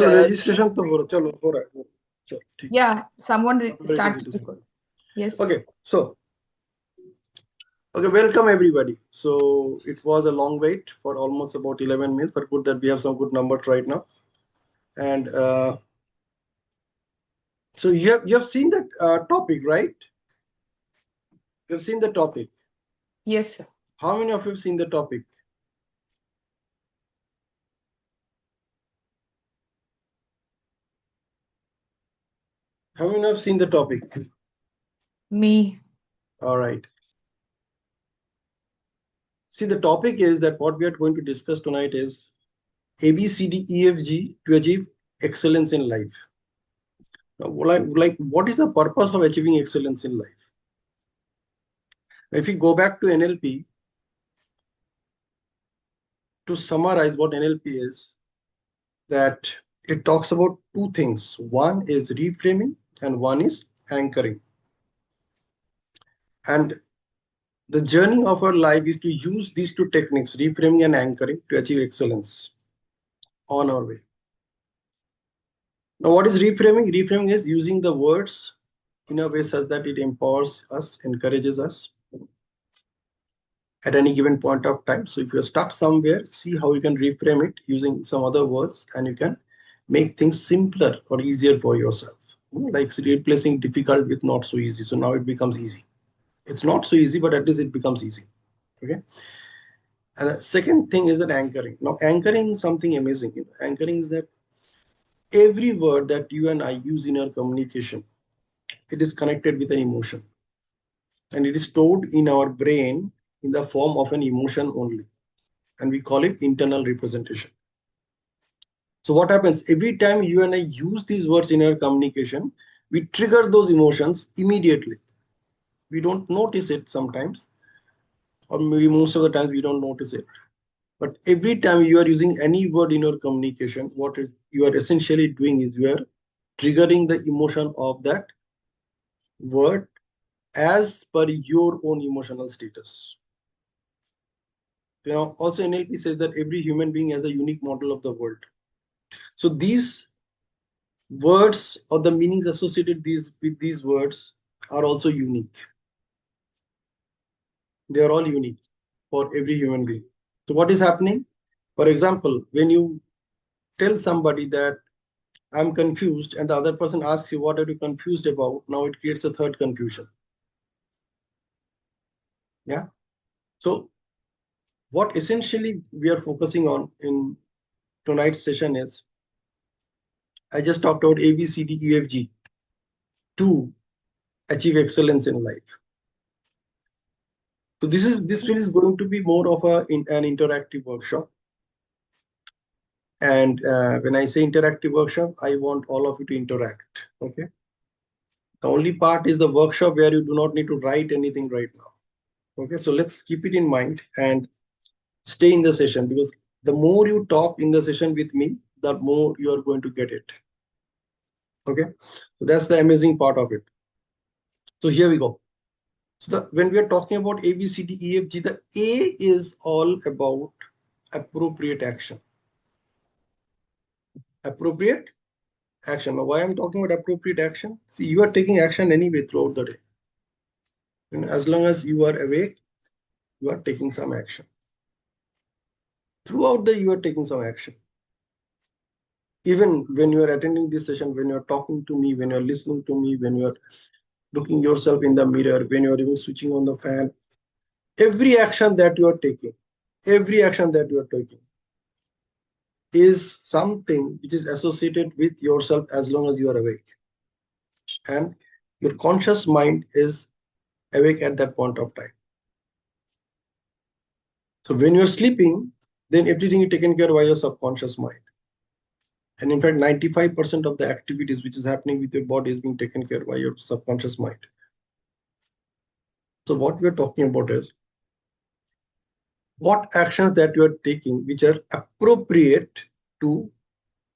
चलो registration तो हो रहा है चलो ठीक Yeah, someone Whatever it is, start it is recording. Yes. okay okay, welcome everybody. So it was a long wait for almost about 11 minutes, but good that we have some good numbers right now. And so you have seen that topic, right? You have seen the topic. Yes, sir. How many of you have seen the topic? How many have seen the topic? Me. All right. See, the topic is that what we are going to discuss tonight is ABCDEFG to achieve excellence in life. Now, like what is the purpose of achieving excellence in life? If we go back to NLP, to summarize what NLP is, that it talks about two things. One is reframing and one is anchoring. And the journey of our life is to use these two techniques, reframing and anchoring, to achieve excellence on our way. Now, what is reframing? Reframing is using the words in a way such that it empowers us, encourages us at any given point of time. So if you're stuck somewhere, see how you can reframe it using some other words, and you can make things simpler or easier for yourself. Like replacing difficult with not so easy. So now it becomes easy. It's not so easy, but at least it becomes easy. Okay. And the second thing is that anchoring. Now, anchoring is something amazing. Anchoring is that every word that you and I use in our communication, it is connected with an emotion, and it is stored in our brain in the form of an emotion only, and we call it internal representation. So what happens every time you and I use these words in our communication, we trigger those emotions immediately. We don't notice it sometimes, or maybe most of the times we don't notice it. But every time you are using any word in your communication, what is you are essentially doing is you are triggering the emotion of that word as per your own emotional status. Also NLP says that every human being has a unique model of the world. So these words or the meanings associated with these words are also unique. They are all unique for every human being. So what is happening? For example, when you tell somebody that I'm confused, and the other person asks you, what are you confused about? Now it creates a third confusion. Yeah. So what essentially we are focusing on in tonight's session is, I just talked about ABCDEFG to achieve excellence in life. So this is going to be more of an interactive workshop. And when I say interactive workshop, I want all of you to interact. Okay. The only part is the workshop where you do not need to write anything right now. Okay. So let's keep it in mind and stay in the session, because the more you talk in the session with me, the more you are going to get it. Okay. So that's the amazing part of it. So here we go. So when we are talking about ABCDEFG, the A is all about appropriate action. Appropriate action. Now, why I'm talking about appropriate action? See, you are taking action anyway throughout the day. And as long as you are awake, you are taking some action. Throughout the day, you are taking some action. Even when you are attending this session, when you are talking to me, when you are listening to me, when you are looking yourself in the mirror, when you are even switching on the fan, every action that you are taking, is something which is associated with yourself as long as you are awake. And your conscious mind is awake at that point of time. So when you're sleeping, then everything is taken care of by your subconscious mind. And in fact, 95% of the activities which is happening with your body is being taken care of by your subconscious mind. So what we're talking about is what actions that you are taking which are appropriate to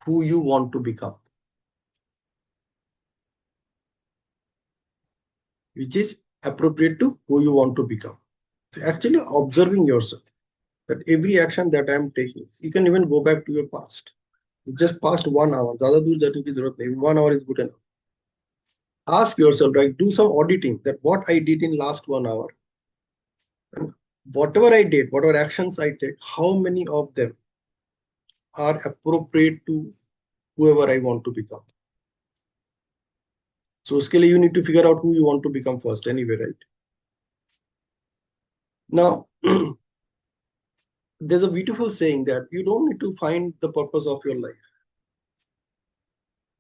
who you want to become. Which is appropriate to who you want to become. So actually observing yourself, that every action that I'm taking, you can even go back to your past. just past 1 hour, ज़्यादा दूर जाने की जरूरत नहीं, 1 hour is good enough. Ask yourself, right? Do some auditing that what I did in last 1 hour, and whatever I did, whatever actions I take, how many of them are appropriate to whoever I want to become. So उसके लिए you need to figure out who you want to become first anyway, right? Now, there's a beautiful saying that you don't need to find the purpose of your life.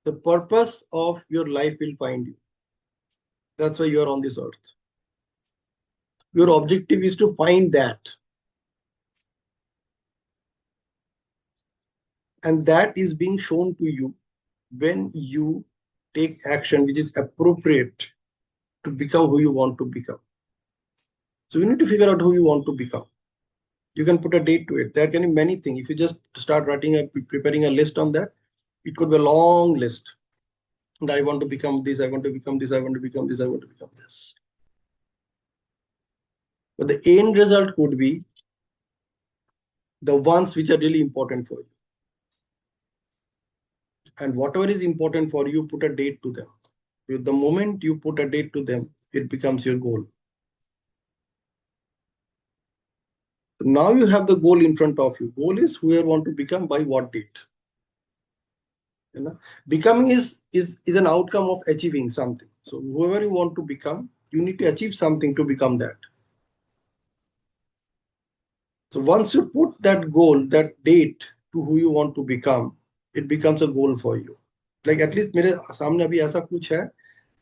The purpose of your life will find you. That's why you are on this earth. Your objective is to find that. And that is being shown to you when you take action which is appropriate to become who you want to become. So you need to figure out who you want to become. You can put a date to it. There can be many things. If you just start preparing a list on that, it could be a long list. And I want to become this, I want to become this, I want to become this, I want to become this. But the end result could be the ones which are really important for you. And whatever is important for you, put a date to them. The moment you put a date to them, it becomes your goal. Now you have the goal in front of you. Goal is who you want to become by what date. You know, becoming is an outcome of achieving something. So whoever you want to become, you need to achieve something to become that. So once you put that goal, that date to who you want to become, it becomes a goal for you. Like at least मेरे सामने अभी ऐसा कुछ है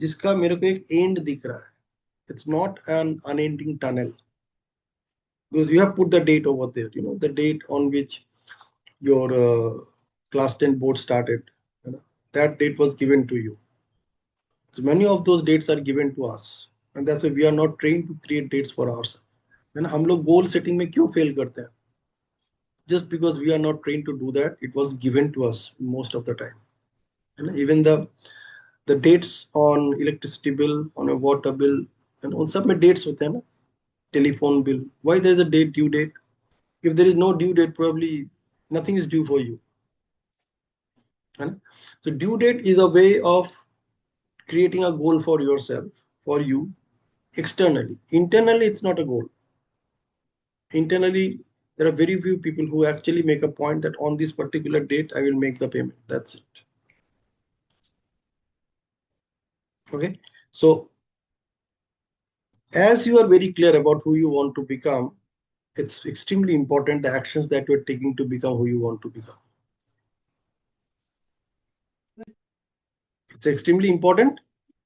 जिसका मेरे को एक end दिख रहा है. It's not an unending tunnel. Because you have put the date over there, you know, the date on which your class 10 board started, you know, that date was given to you. So many of those dates are given to us, and that's why we are not trained to create dates for ourselves. And हम लोग goal setting में क्यों fail करते हैं? Just because we are not trained to do that, it was given to us most of the time. And even the dates on electricity bill, on a water bill, and on सब में dates होते हैं ना, telephone bill. Why there is a date, due date? If there is no due date, probably nothing is due for you. So due date is a way of creating a goal for yourself, for you, externally. Internally, it's not a goal. Internally, there are very few people who actually make a point that on this particular date, I will make the payment. That's it. Okay. So as you are very clear about who you want to become, it's extremely important the actions that you're taking to become who you want to become. It's extremely important.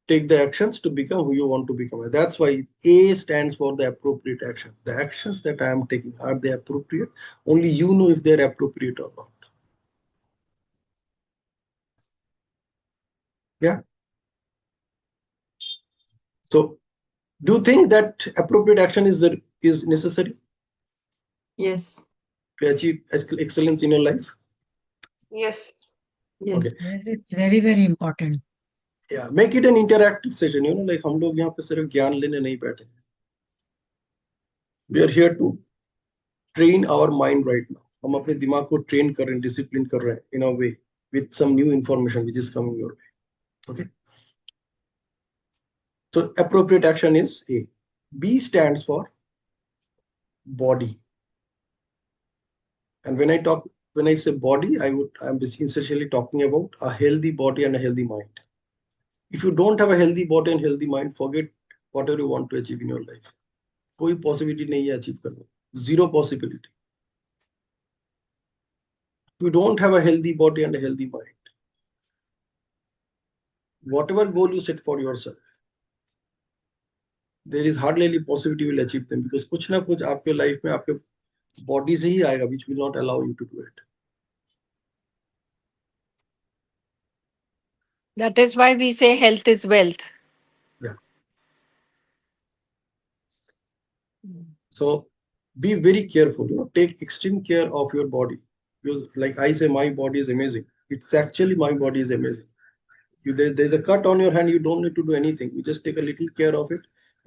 Take the actions to become who you want to become. That's why A stands for the appropriate action. The actions that I am taking, are they appropriate? Only you know if they're appropriate or not. Yeah. So do you think that appropriate action is necessary? Yes. To achieve excellence in your life? Yes. Yes. Okay. Yes, it's very, very important. Yeah, make it an interactive session. You know, like हम लोग यहाँ पे सिर्फ ज्ञान लेने नहीं बैठे. We are here to train our mind right now. हम अपने दिमाग को train कर रहे हैं, discipline कर रहे हैं in a way with some new information which is coming your way. Okay. So appropriate action is A. B stands for body. And when I say body, I'm essentially talking about a healthy body and a healthy mind. If you don't have a healthy body and healthy mind, forget whatever you want to achieve in your life. कोई possibility नहीं है achieve करने. Zero possibility. If you don't have a healthy body and a healthy mind, whatever goal you set for yourself, there is hardly any possibility you will achieve them, because कुछ ना कुछ आपके life में आपके body से ही आएगा which will not allow you to do it. That is why we say health is wealth. Yeah. So be very careful, you know, take extreme care of your body. Because like I say, my body is amazing. It's actually my body is amazing. There's a cut on your hand, you don't need to do anything. You just take a little care of it.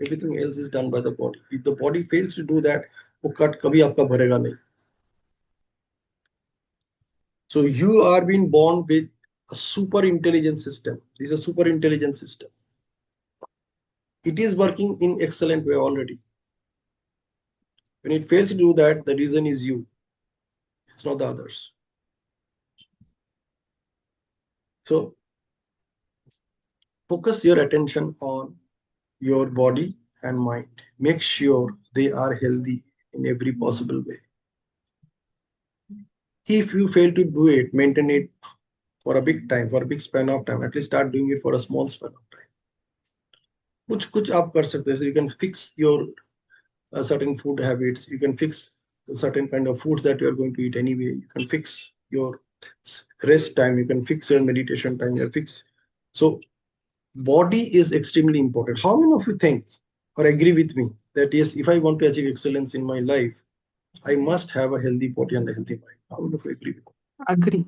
Everything else is done by the body. If the body fails to do that, वो cut कभी आपका भरेगा नहीं. So you are being born with a super intelligent system. This is a super intelligent system. It is working in excellent way already. When it fails to do that, the reason is you. It's not the others. So focus your attention on your body and mind. Make sure they are healthy in every possible way. If you fail to do it, maintain it for a big time, for a big span of time. At least start doing it for a small span of time. कुछ आप कर सकते हैं. So you can fix your certain food habits. You can fix the certain kind of foods that you are going to eat anyway. You can fix your rest time. You can fix your meditation time. You fix. So body is extremely important. How many of you think or agree with me that yes, if I want to achieve excellence in my life, I must have a healthy body and a healthy mind? How many of you agree with me? Agree.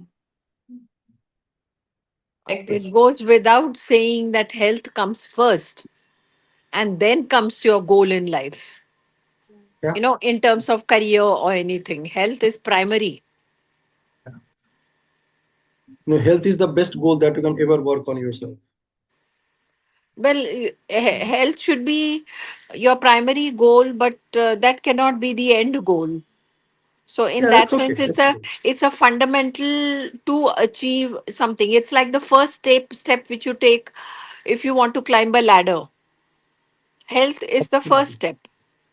It goes without saying that health comes first and then comes your goal in life. Yeah. In terms of career or anything, health is primary. Health is the best goal that you can ever work on yourself. Well, health should be your primary goal, but that cannot be the end goal. So in Yeah, that that's okay. sense, it's That's a okay. it's a fundamental to achieve something. It's like the first step which you take if you want to climb a ladder. Health is the first Absolutely. step.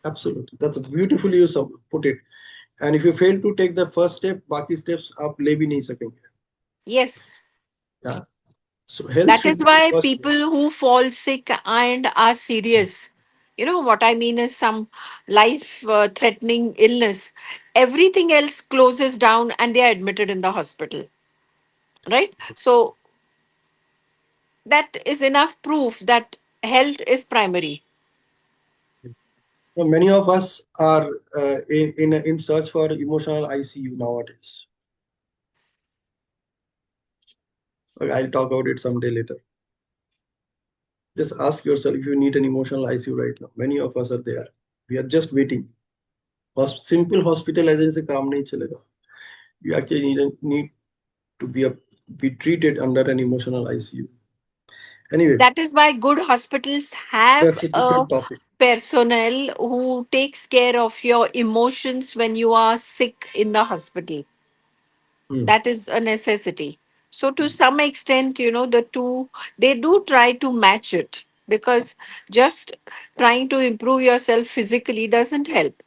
Absolutely. That's beautifully you put it. And if you fail to take the first step, बाकी steps आप ले भी नहीं सकेंगे. Yes. Yeah. So health That should is be the why first people goal. who fall sick and are serious, what I mean is some life threatening illness, everything else closes down and they are admitted in the hospital, right? So that is enough proof that health is primary. So many of us are in search for emotional ICU nowadays. Okay, I'll talk about it someday later. Just ask yourself if you need an emotional ICU right now. Many of us are there. We are just waiting. Simple hospitalization से काम नहीं चलेगा. You actually need to be treated under an emotional ICU. Anyway, That is why good hospitals have that's a a different topic. personnel who takes care of your emotions when you are sick in the hospital. Hmm. That is a necessity. So to some extent, the two, they do try to match it, because just trying to improve yourself physically doesn't help.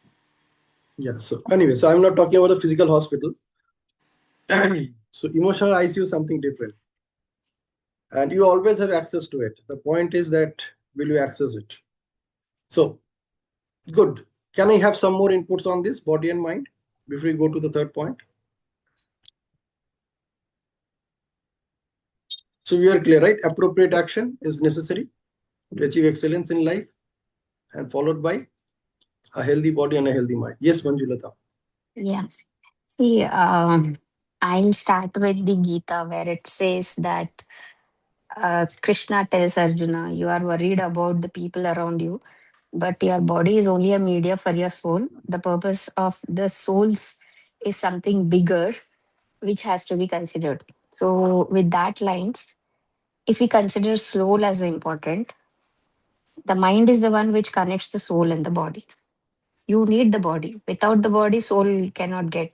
Yeah. So anyway, so I'm not talking about the physical hospital. So emotional ICU is something different, and you always have access to it. The point is that will you access it? So good. Can I have some more inputs on this body and mind before we go to the third point? So we are clear, right? Appropriate action is necessary to achieve excellence in life, and followed by a healthy body and a healthy mind. Yes, Manjulata. Yeah. See, I'll start with the Gita where it says that Krishna tells Arjuna, you are worried about the people around you, but your body is only a media for your soul. The purpose of the souls is something bigger, which has to be considered. So, with that lines, if we consider soul as important, the mind is the one which connects the soul and the body. You need the body. Without the body, soul cannot get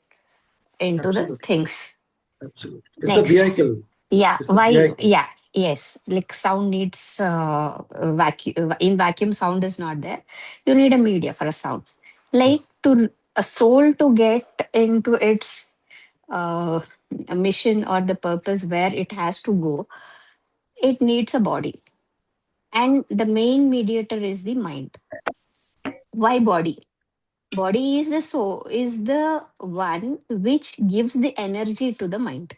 into the Absolutely. things. Absolutely. It's the Next. vehicle. Yeah, It's the why? vehicle. Yeah, yes. Like sound needs vacuum. In vacuum, sound is not there. You need a media for a sound. Like to a soul to get into its uh, mission or the purpose where it has to go, it needs a body, and the main mediator is the mind. Why body? Body is the soul, is the one which gives the energy to the mind.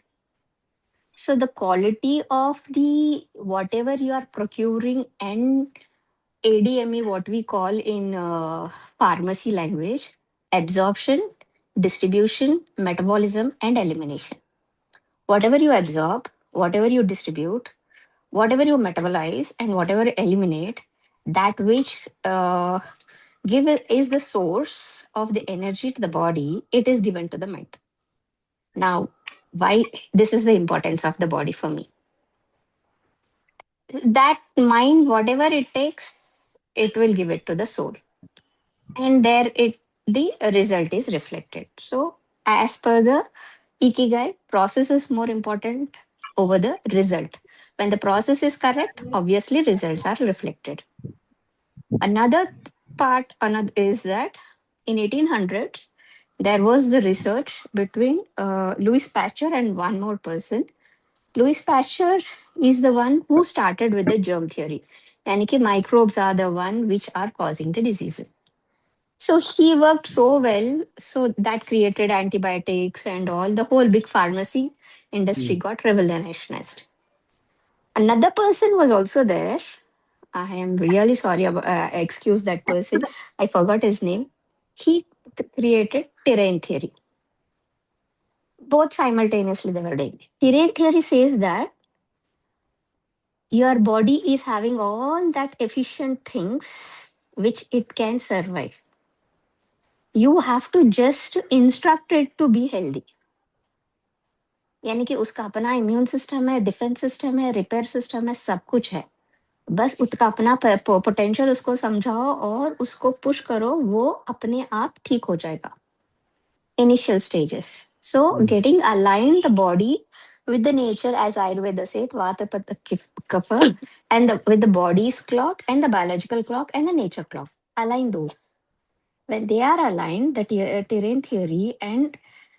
So the quality of the whatever you are procuring and ADME, what we call in pharmacy language, absorption, distribution, metabolism, and elimination. Whatever you absorb, whatever you distribute, whatever you metabolize, and whatever you eliminate, that which give is the source of the energy to the body, it is given to the mind. Now, why this is the importance of the body for me. That mind, whatever it takes, it will give it to the soul. And there it the result is reflected. So as per the Ikigai, process is more important over the result. When the process is correct, obviously results are reflected. Another part another is that in 1800s, there was the research between Louis Pasteur and one more person. Louis Pasteur is the one who started with the germ theory. Yani ki microbes are the one which are causing the diseases. So he worked so well, so that created antibiotics and all. The whole big pharmacy industry got revolutionized. Another person was also there. I am really sorry about, excuse that person. I forgot his name. He created terrain theory. Both simultaneously they were doing. Terrain theory says that your body is having all that efficient things which it can survive. You have to just instruct it to be healthy. यानी कि उसका अपना immune system है, defence system है, repair system है, सब कुछ है. बस उसका अपना पोटेंशियल उसको समझाओ और उसको पुश करो, वो अपने आप ठीक हो जाएगा. Initial stages. So getting aligned the body with the nature, as Ayurveda said, Vata Pitta Kapha, and with the body's clock and the biological clock and the nature clock. Align those. When they are aligned, the terrain theory and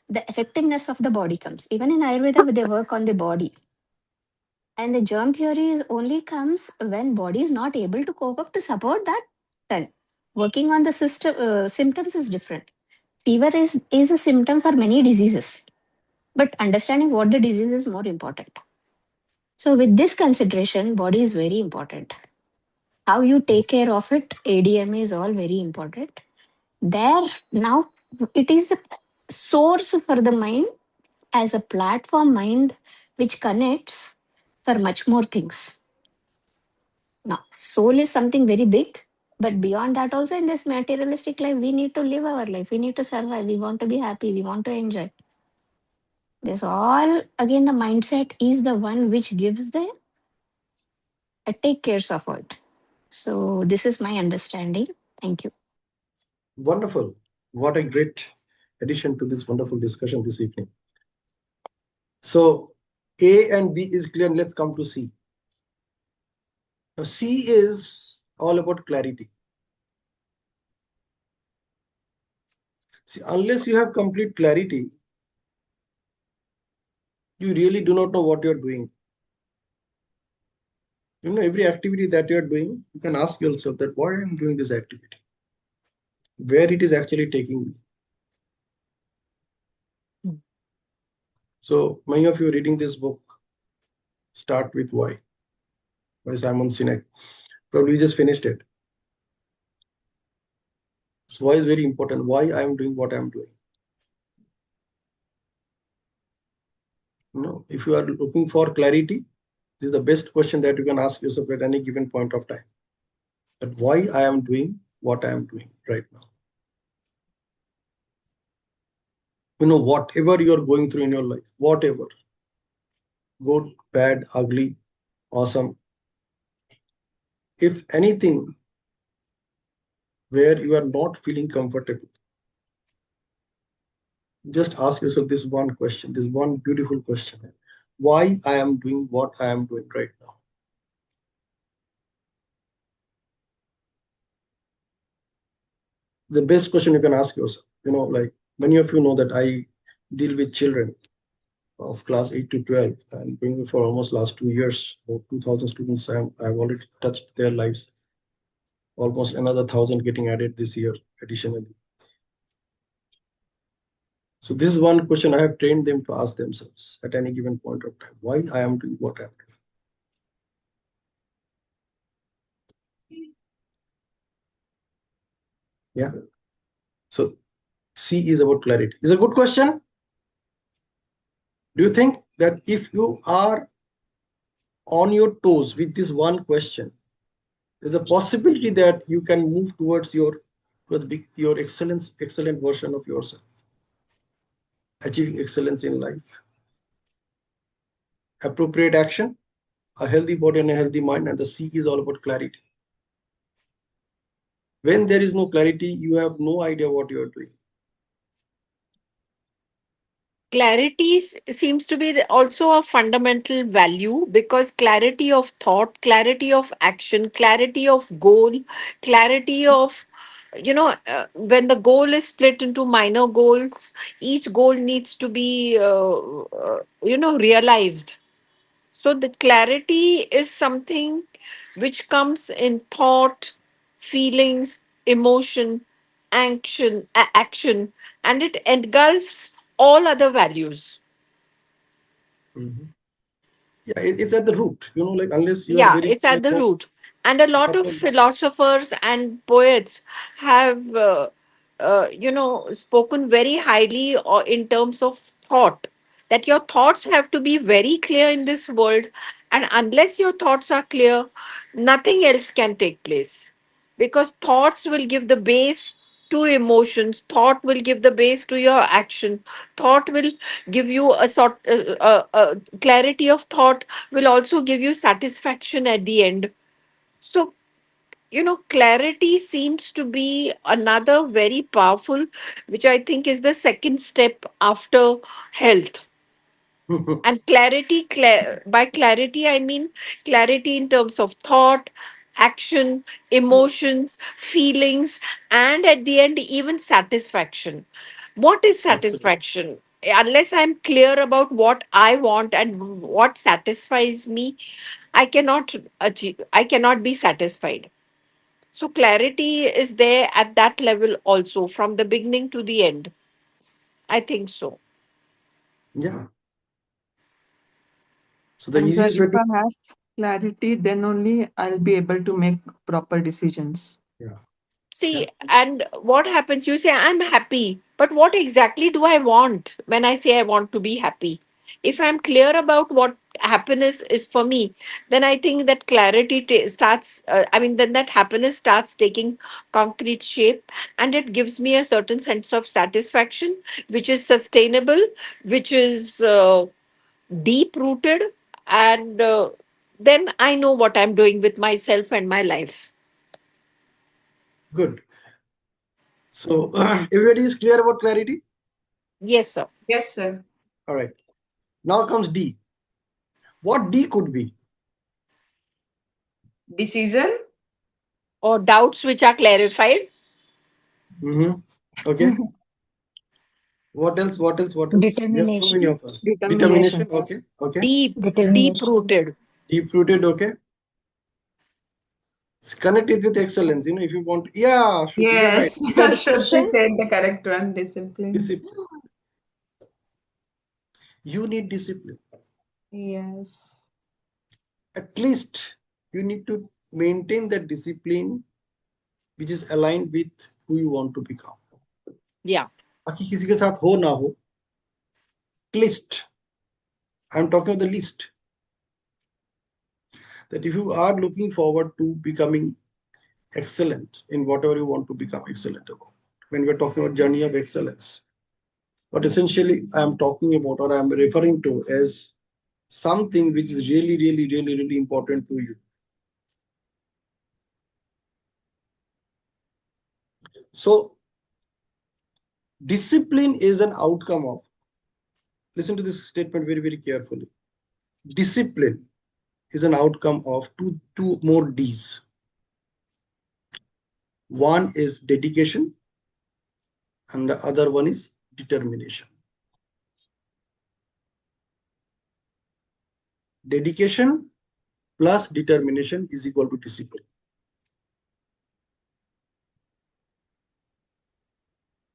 the effectiveness of the body comes. Even in Ayurveda, they work on the body. And the germ theory is only comes when body is not able to cope up to support that. Then working on the system symptoms is different. Fever is a symptom for many diseases, but understanding what the disease is more important. So with this consideration, body is very important. How you take care of it, ADMA is all very important. There now it is the source for the mind as a platform mind which connects for much more things. Now, soul is something very big, but beyond that, also in this materialistic life, we need to live our life. We need to survive. We want to be happy. We want to enjoy. This all again, the mindset is the one which gives the take cares of it. So this is my understanding. Thank you. Wonderful. What a great addition to this wonderful discussion this evening. So A and B is clear, and let's come to C. Now C is all about clarity. See, unless you have complete clarity, you really do not know what you're doing. You know, every activity that you're doing, you can ask yourself that why I'm doing this activity, where it is actually taking me. So many of you reading this book, Start with Why by Simon Sinek. Probably you just finished it. So why is very important. Why I am doing what I am doing. You know, if you are looking for clarity, this is the best question that you can ask yourself at any given point of time. But why I am doing what I am doing right now. You know, whatever you are going through in your life, whatever, good, bad, ugly, awesome. If anything, where you are not feeling comfortable, just ask yourself this one question, this one beautiful question. Why I am doing what I am doing right now? The best question you can ask yourself. You know, like many of you know that I deal with children of class 8 to 12 and been for almost last 2 years. About 2,000 students I've already touched their lives. Almost another 1,000 getting added this year additionally. So this is one question I have trained them to ask themselves at any given point of time. Why I am doing what I am doing? Yeah. So C is about clarity. Is a good question. Do you think that if you are on your toes with this one question, there's a possibility that you can move towards your excellent version of yourself, achieving excellence in life? appropriate action, a healthy body and a healthy mind, and the C is all about clarity. When there is no clarity, you have no idea what you are doing. Clarity seems to be also a fundamental value, because clarity of thought, clarity of action, clarity of goal, clarity of, when the goal is split into minor goals, each goal needs to be realized. So the clarity is something which comes in thought, feelings, emotion, action, and it engulfs all other values. Mhm. Yeah, it's at the root. Like unless you are Yeah, very it's clear at the about root. And a lot what of philosophers and poets have, spoken very highly or in terms of thought, that your thoughts have to be very clear in this world. And unless your thoughts are clear, nothing else can take place. Because thoughts will give the base to emotions, thought will give the base to your action, thought will give you a sort clarity of thought will also give you satisfaction at the end. So, clarity seems to be another very powerful, which I think is the second step after health. And clarity, by clarity, I mean clarity in terms of thought, action, emotions, feelings, and at the end, even satisfaction. What is absolutely. satisfaction? Unless I'm clear about what I want and what satisfies me, I cannot be satisfied. So clarity is there at that level also, from the beginning to the end. I think so. Yeah. So the And sir, easiest way if to, I have clarity, then only I'll be able to make proper decisions. yeah, yeah, See, and what happens? You say, I'm happy, but what exactly do I want when I say I want to be happy? If I'm clear about what happiness is for me, then I think that clarity starts, then that happiness starts taking concrete shape, and it gives me a certain sense of satisfaction, which is sustainable, which is deep rooted, and then I know what I'm doing with myself and my life. good. So everybody is clear about clarity. Yes, sir. Yes, sir. All right. Now comes D. What D could be? Decision. Or doubts which are clarified. Mm-hmm. Okay. What else? What else? What else? We have so many Determination. of us. Determination. Determination. Okay. Okay. Deep, deep Determination. rooted. Deep rooted. Okay. Connect it with excellence. If you want, yeah, Shruti, you're right. Yes, Shruti Dedication. said the correct one, discipline. Discipline. You need discipline. Yes. At least you need to maintain that discipline which is aligned with who you want to become. Yeah. ताकि किसी के साथ हो ना हो, at least I'm talking about the least, that if you are looking forward to becoming excellent in whatever you want to become excellent about, when we're talking about journey of excellence, what essentially I'm talking about or I'm referring to as something which is really, really, really, really important to you. So discipline is an outcome of, listen to this statement very, very carefully. Discipline is an outcome of two more D's. One is dedication and the other one is determination. Dedication plus determination is equal to discipline.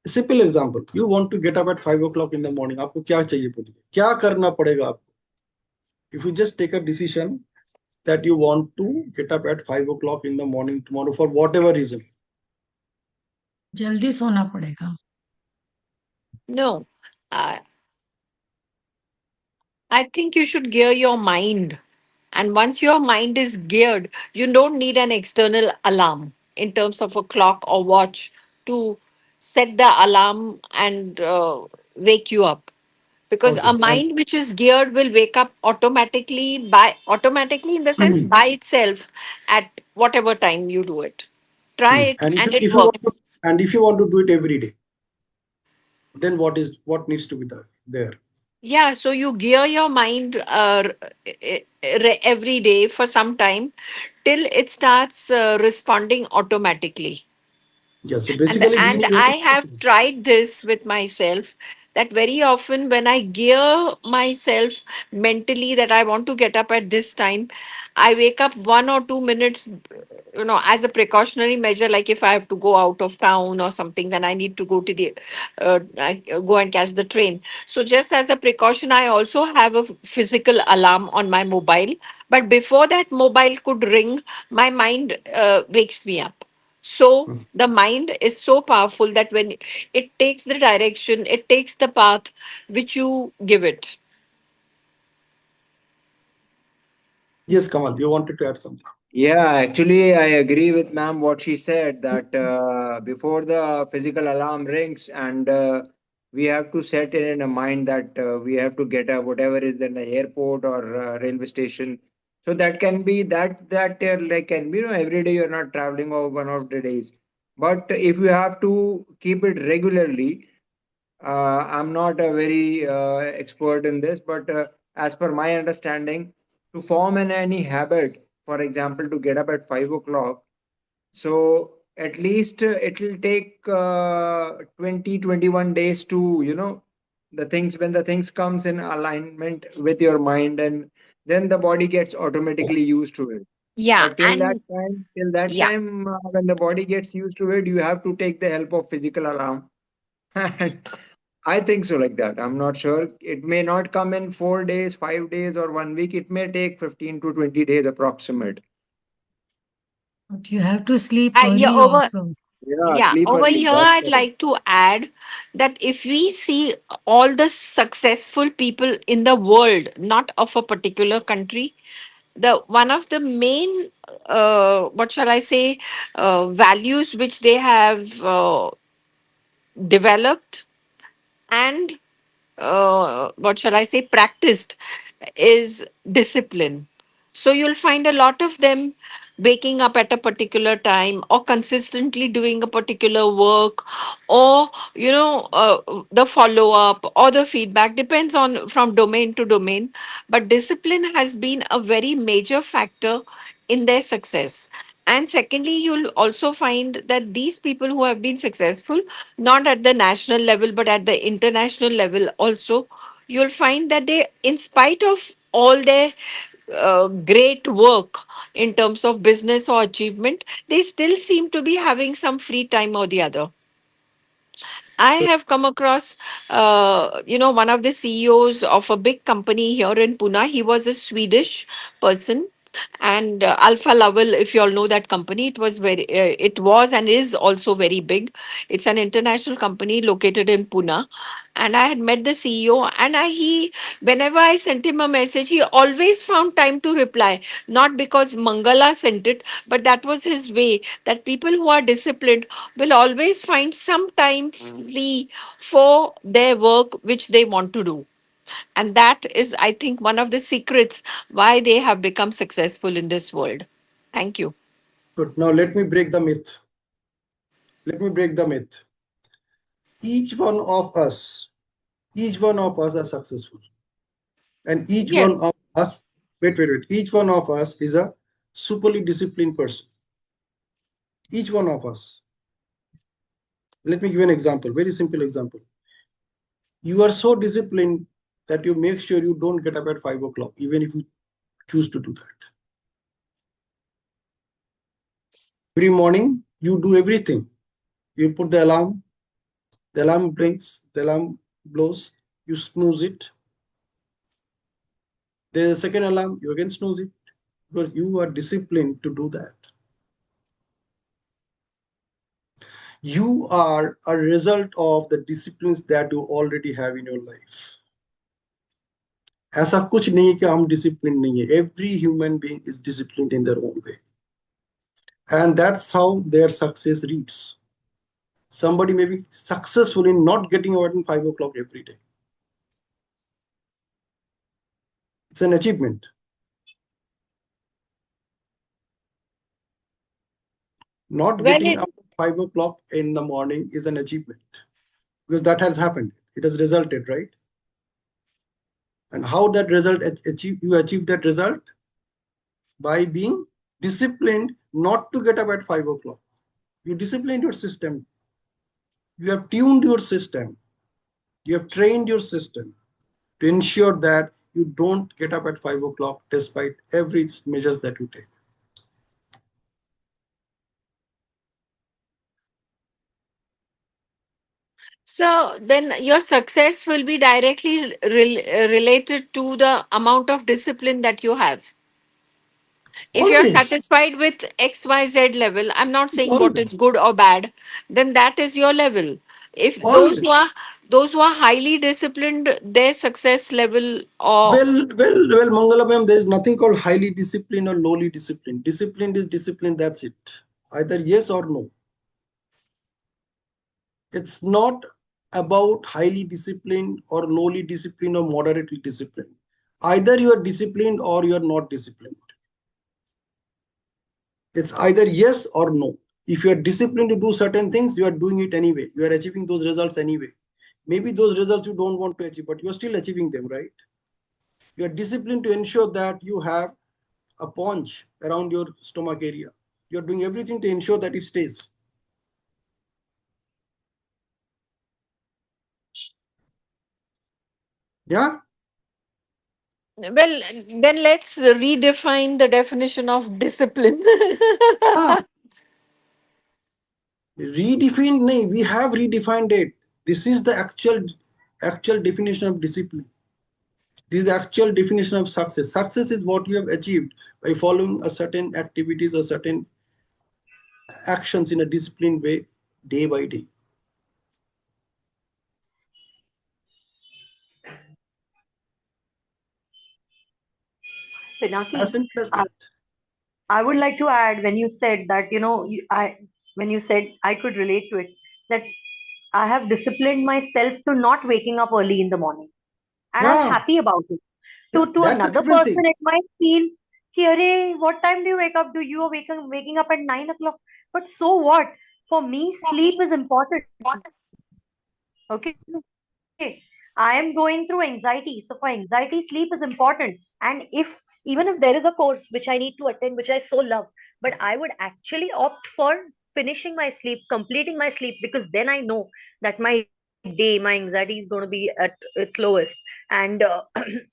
Simple example, you want to get up at 5 o'clock in the morning. आपको क्या चाहिए बोलिए, क्या करना पड़ेगा आपको? If you just take a decision that you want to get up at 5 o'clock in the morning tomorrow for whatever reason, जल्दी सोना पड़ेगा. No. Uh, I think you should gear your mind. And once your mind is geared, you don't need an external alarm in terms of a clock or watch to set the alarm and wake you up. because Okay. a mind which is geared will wake up automatically in the sense by itself at whatever time you do it. Try it And and it if you want to, works. and if you want to do it every day, then what needs to be done there? Yeah, so you gear your mind every day for some time till it starts responding automatically. Yeah. So and basically, we and need I only two have things. tried this with myself, that very often when I gear myself mentally that I want to get up at this time, I wake up 1 or 2 minutes, as a precautionary measure. Like if I have to go out of town or something, then I need to go to the go and catch the train. So just as a precaution, I also have a physical alarm on my mobile, but before that mobile could ring, my mind wakes me up. So Hmm. the mind is so powerful that when it takes the direction, it takes the path which you give it. Yes, Kamal, you wanted to add something. Yeah, actually, I agree with ma'am what she said that before the physical alarm rings, and we have to set it in a mind that we have to get up, whatever is in the airport or railway station. So that can be like can be, every day you're not traveling over 1 or 2 days. But if you have to keep it regularly, I'm not a very expert in this, but as per my understanding, to form any habit, for example, to get up at 5 o'clock, so at least it will take 20, 21 days to, the things, when the things comes in alignment with your mind, and then the body gets automatically used to it. Yeah, But and till that yeah, time, when the body gets used to it, you have to take the help of physical alarm. And I think so, like that. I'm not sure. It may not come in 4 days, 5 days, or 1 week. It may take 15 to 20 days approximate. But you have to sleep yeah, early also. Yeah, yeah, sleep over early. here That's I'd correct. like to add that if we see all the successful people in the world, not of a particular country, the one of the main what shall I say, values which they have developed and what shall I say, practiced is discipline. So you'll find a lot of them waking up at a particular time or consistently doing a particular work, or the follow up or the feedback depends on from domain to domain, but discipline has been a very major factor in their success. And secondly, you'll also find that these people who have been successful, not at the national level, but at the international level also, you'll find that they, in spite of all their great work in terms of business or achievement, they still seem to be having some free time or the other. I have come across, one of the CEOs of a big company here in Pune. He was a Swedish person, and Alpha Level, if you all know that company, it was and is also very big. It's an international company located in Pune, and I had met the CEO, and whenever I sent him a message, he always found time to reply. Not because Mangala sent it, but that was his way. That people who are disciplined will always find some time free for their work which they want to do. And that is, I think, one of the secrets why they have become successful in this world. Thank you. Good. Now let me break the myth. Let me break the myth. Each one of us, each one of us are successful, and each Yes. one of us, wait. Each one of us is a superly disciplined person. Each one of us. Let me give you an example. Very simple example. You are so disciplined that you make sure you don't get up at 5 o'clock, even if you choose to do that. Every morning, you do everything. You put the alarm rings, the alarm blows, you snooze it. There's a second alarm, you again snooze it, because you are disciplined to do that. You are a result of the disciplines that you already have in your life. ऐसा कुछ नहीं है कि हम disciplined नहीं है. Every human being is disciplined in their own way, and that's how their success reads. Somebody may be successful in not getting out at 5 o'clock every day, It's an achievement. Not Well, getting up at 5 o'clock in the morning is an achievement because that has happened. It has resulted, right? And how that result you achieve that result? By being disciplined not to get up at 5 o'clock. You disciplined your system. You have tuned your system. You have trained your system to ensure that you don't get up at 5 o'clock despite every measures that you take. so then your success will be directly related to the amount of discipline that you have. If you're Always, satisfied with XYZ level, I'm not saying what is always, good or bad, then that is your level. If always. those who are highly disciplined, their success level or Well, Mangala ma'am, there is nothing called highly disciplined or lowly disciplined. Disciplined is discipline, that's it. Either yes or no. It's not about highly disciplined or lowly disciplined or moderately disciplined. Either you are disciplined or you are not disciplined. It's either yes or no. If you are disciplined to do certain things, you are doing it anyway. You are achieving those results anyway. Maybe those results you don't want to achieve, but you are still achieving them, right? You are disciplined to ensure that you have a paunch around your stomach area. You are doing everything to ensure that it stays. Yeah. well, then let's redefine the definition of discipline. Ah, redefined. No, we have redefined it. This is the actual definition of discipline. This is the actual definition of success. Success is what you have achieved by following a certain activities or certain actions in a disciplined way, day by day. As Pinaki, simple as I, that. I would like to add when you said that, when you said I could relate to it, that I have disciplined myself to not waking up early in the morning. And I'm Yeah, happy about it. yeah, To that's a another different person, thing. it might feel, "Ki, arey, what time do you wake up? Do you are waking up at 9 o'clock?" But so what? For me, sleep is important. Okay. I am going through anxiety. So for anxiety, sleep is important. And even if there is a course which I need to attend, which I so love, but I would actually opt for finishing my sleep, completing my sleep, because then I know that my day, my anxiety is going to be at its lowest, and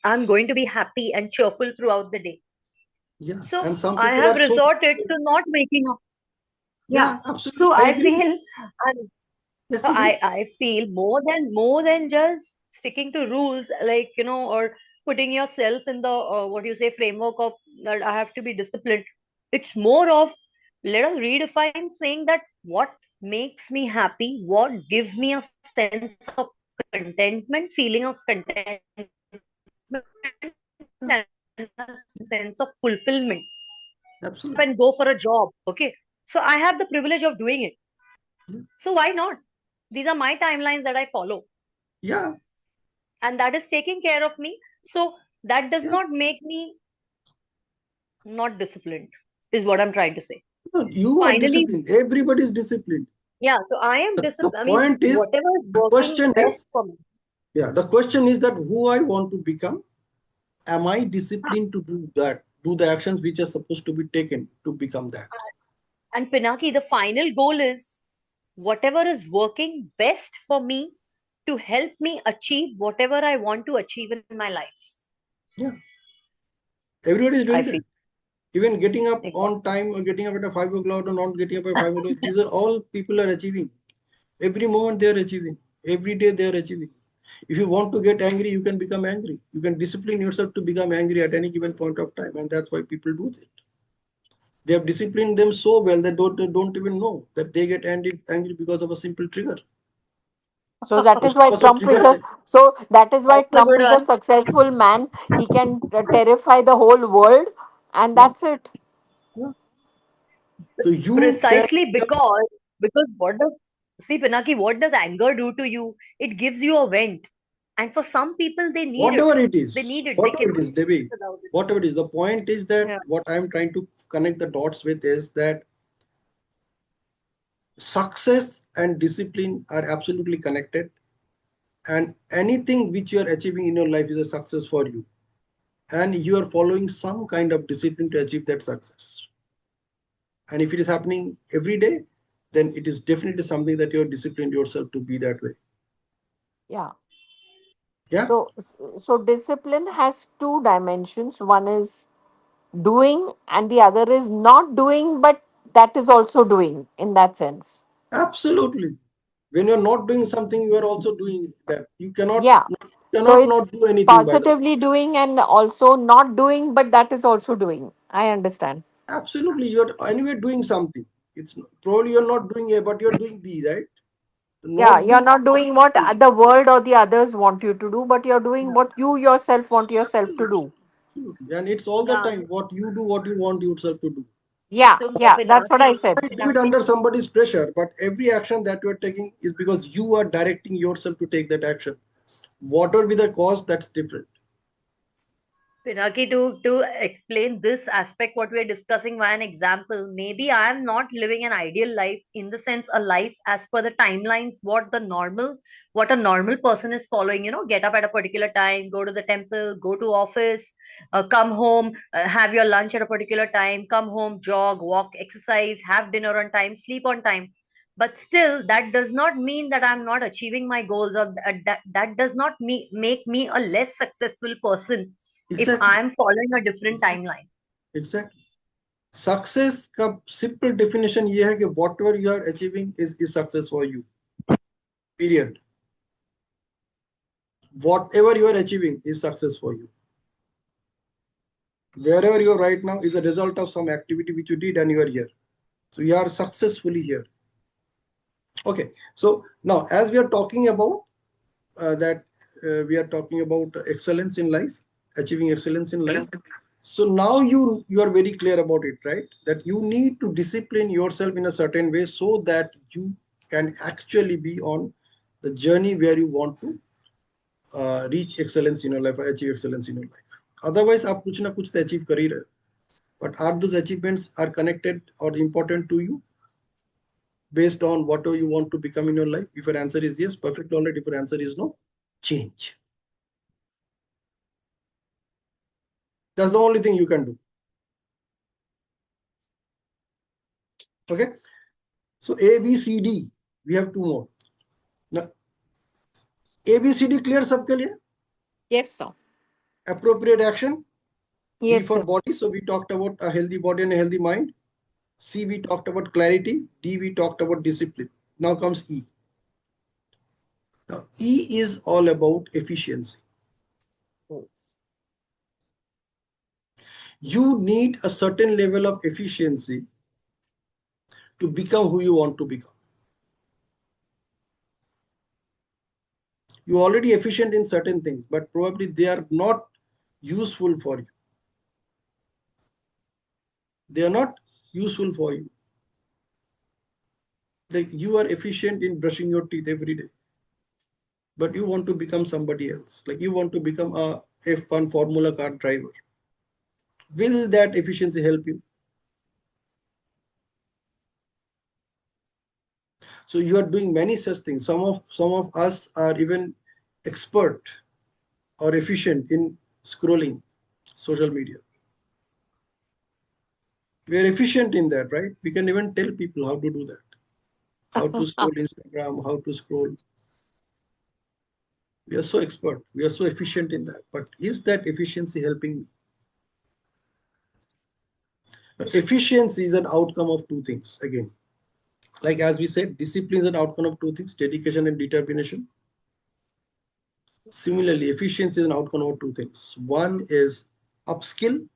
I'm going to be happy and cheerful throughout the day. Yeah, So and some I people have are so resorted disciplined. to not waking up. Yeah. Yeah, absolutely. So I I agree. feel Yes, so agree. I feel more than just sticking to rules, like, or putting yourself in the what you say framework of that I have to be disciplined. It's more of, let us redefine saying that what makes me happy, what gives me a sense of contentment, feeling of contentment, and a sense of fulfillment. If I get up and go for a job, okay, so I Absolutely. have the privilege of doing it. So why not? Yeah. These are my timelines that I follow, Yeah. and that is taking care of me. So that does not make Yeah. me not disciplined, is what I'm trying to say. No, you are Finally, disciplined. Everybody is disciplined. yeah, so I am The disciplined. I mean, point is, whatever is the working question best is, for me. yeah, the question is that who I want to become. Am I disciplined to do that? Do the actions which are supposed to be taken to become that? And Pinaki, the final goal is whatever is working best for me to help me achieve whatever I want to achieve in my life. Yeah, everybody is I doing feel that. Even getting up exactly. on time or getting up at 5 o'clock or not getting up at 5 o'clock, these are all people are achieving. Every moment they are achieving. Every day they are achieving. If you want to get angry, you can become angry. You can discipline yourself to become angry at any given point of time, and that's why people do it. They have disciplined them so well that they don't even know that they get angry because of a simple trigger. so that Most is of why us are Trump is trigger. a so that is why That's a Trump good is a one. successful man. He can terrify the whole world, and Yeah, that's it. yeah. So you can Precisely become. because what does see Pinaki, what does anger do to you? It gives you a vent. And for some people, they need Whatever it. it is, They need it. They whatever it cannot is, Devi, without it. whatever it is, the point is that Yeah. what I'm trying to connect the dots with is that success and discipline are absolutely connected, and anything which you are achieving in your life is a success for you, and you are following some kind of discipline to achieve that success. And if it is happening every day, then it is definitely something that you are disciplined yourself to be that way. Yeah. Yeah, So discipline has two dimensions. One is doing, and the other is not doing, but that is also doing in that sense. absolutely. When you're not doing something, you are also doing that. You cannot Yeah. So cannot it's not do anything, by the way. positively doing and also not doing, but that is also doing. I understand. Absolutely, you're anyway doing something. It's probably you're not doing A, but you're doing B, right? Yeah, Not you're doing not doing what possible. the world or the others want you to do, but you're doing Yeah, what you yourself want yourself to absolutely, do. absolutely. And it's all the Yeah. time what you do, what you want yourself to do. Yeah, So, yeah, that's what I Pinaki, said. You might do it under somebody's pressure, but every action that you're taking is because you are directing yourself to take that action. Whatever be the cause, that's different. Pinaki, to explain this aspect, what we are discussing via an example, maybe I am not living an ideal life in the sense a life as per the timelines, what a normal person is following. Get up at a particular time, go to the temple, go to office, come home, have your lunch at a particular time, come home, jog, walk, exercise, have dinner on time, sleep on time. But still, that does not mean that I'm not achieving my goals, or that does not make me a less successful person if Exactly. I'm following a different Exactly. timeline. Exactly. Success का simple definition ये है कि whatever you are achieving is success for you period whatever you are achieving is success for you wherever you are right now is a result of some activity which you did and you are here, so you are successfully here. Okay, so now as we are talking about that we are talking about excellence in life, achieving excellence in life. So now you are very clear about it, right? That you need to discipline yourself in a certain way so that you can actually be on the journey where you want to reach excellence in your life or achieve excellence in your life. Otherwise आप कुछ ना कुछ तो achieve कर ही रहे हो. But are those achievements are connected or important to you based on whatever you want to become in your life? If your answer is yes, perfect. All right. If your answer is no, change. That's the only thing you can do. Okay. So A, B, C, D. We have two more. Now, A, B, C, D clear सबके लिए? Yes, sir. Appropriate action. B Yes, for sir. body. So we talked about a healthy body and a healthy mind. C, we talked about clarity. D, we talked about discipline. Now comes E. Now E is all about efficiency. You need a certain level of efficiency to become who you want to become. You're already efficient in certain things, but probably they are not useful for you. They are not useful for you. Like you are efficient in brushing your teeth every day, but you want to become somebody else. Like you want to become a F1 Formula car driver. Will that efficiency help you? So you are doing many such things. Some of us are even expert or efficient in scrolling social media. We are efficient in that, right? We can even tell people how to do that, how to scroll Instagram, how to scroll. We are so expert, we are so efficient in that. But is that efficiency helping me? Efficiency is an outcome of two things again. Like as we said, discipline is an outcome of two things: dedication and determination. Similarly, efficiency is an outcome of two things. One is upskill,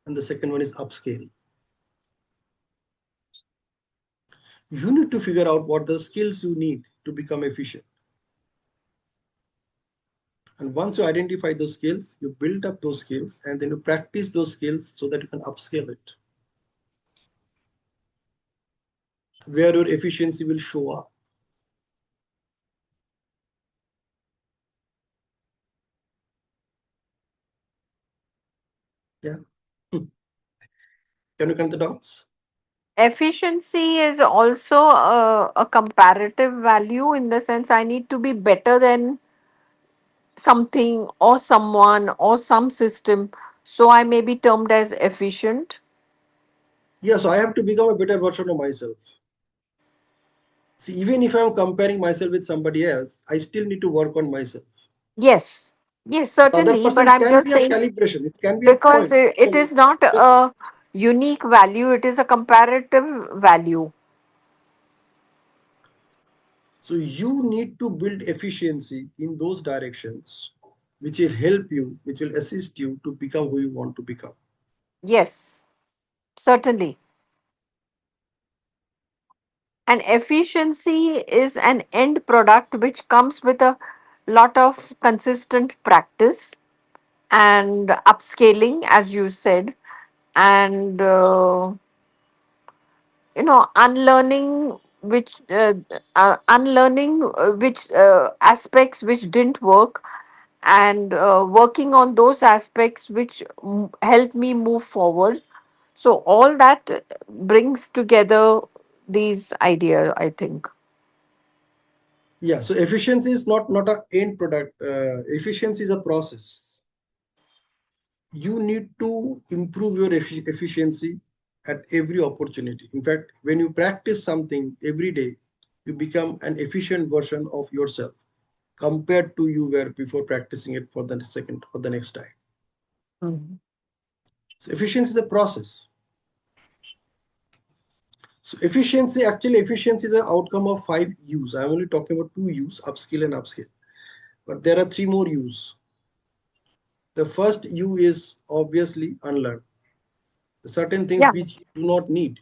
and the second one is upscale. You need to figure out what the skills you need to become efficient. And once you identify those skills, you build up those skills and then you practice those skills so that you can upscale it, where your efficiency will show up. Yeah. Can you connect the dots? Efficiency is also a comparative value, in the sense I need to be better than something or someone or some system. So I may be termed as efficient. Yeah, so I have to become a better version of myself. See, even if I'm comparing myself with somebody else, I still need to work on myself. Yes, yes, The other certainly. But person I'm can just be a saying, calibration. It can be a because point. it is not a unique value, it is a comparative value. So you need to build efficiency in those directions, which will help you, which will assist you to become who you want to become. Yes, certainly. And efficiency is an end product which comes with a lot of consistent practice and upscaling, as you said, and unlearning which aspects which didn't work, and working on those aspects which help me move forward. So all that brings together these ideas, I think. Yeah, so efficiency is not a end product. Efficiency is a process. You need to improve your efficiency at every opportunity. In fact, when you practice something every day, you become an efficient version of yourself compared to you were before practicing it for the second or the next time. Mhm. So efficiency is a process. So efficiency is an outcome of 5 U's. I'm only talking about 2 U's, upskill and upskill. But there are 3 more U's. The first U is obviously unlearn. The certain things Yeah. which you do not need.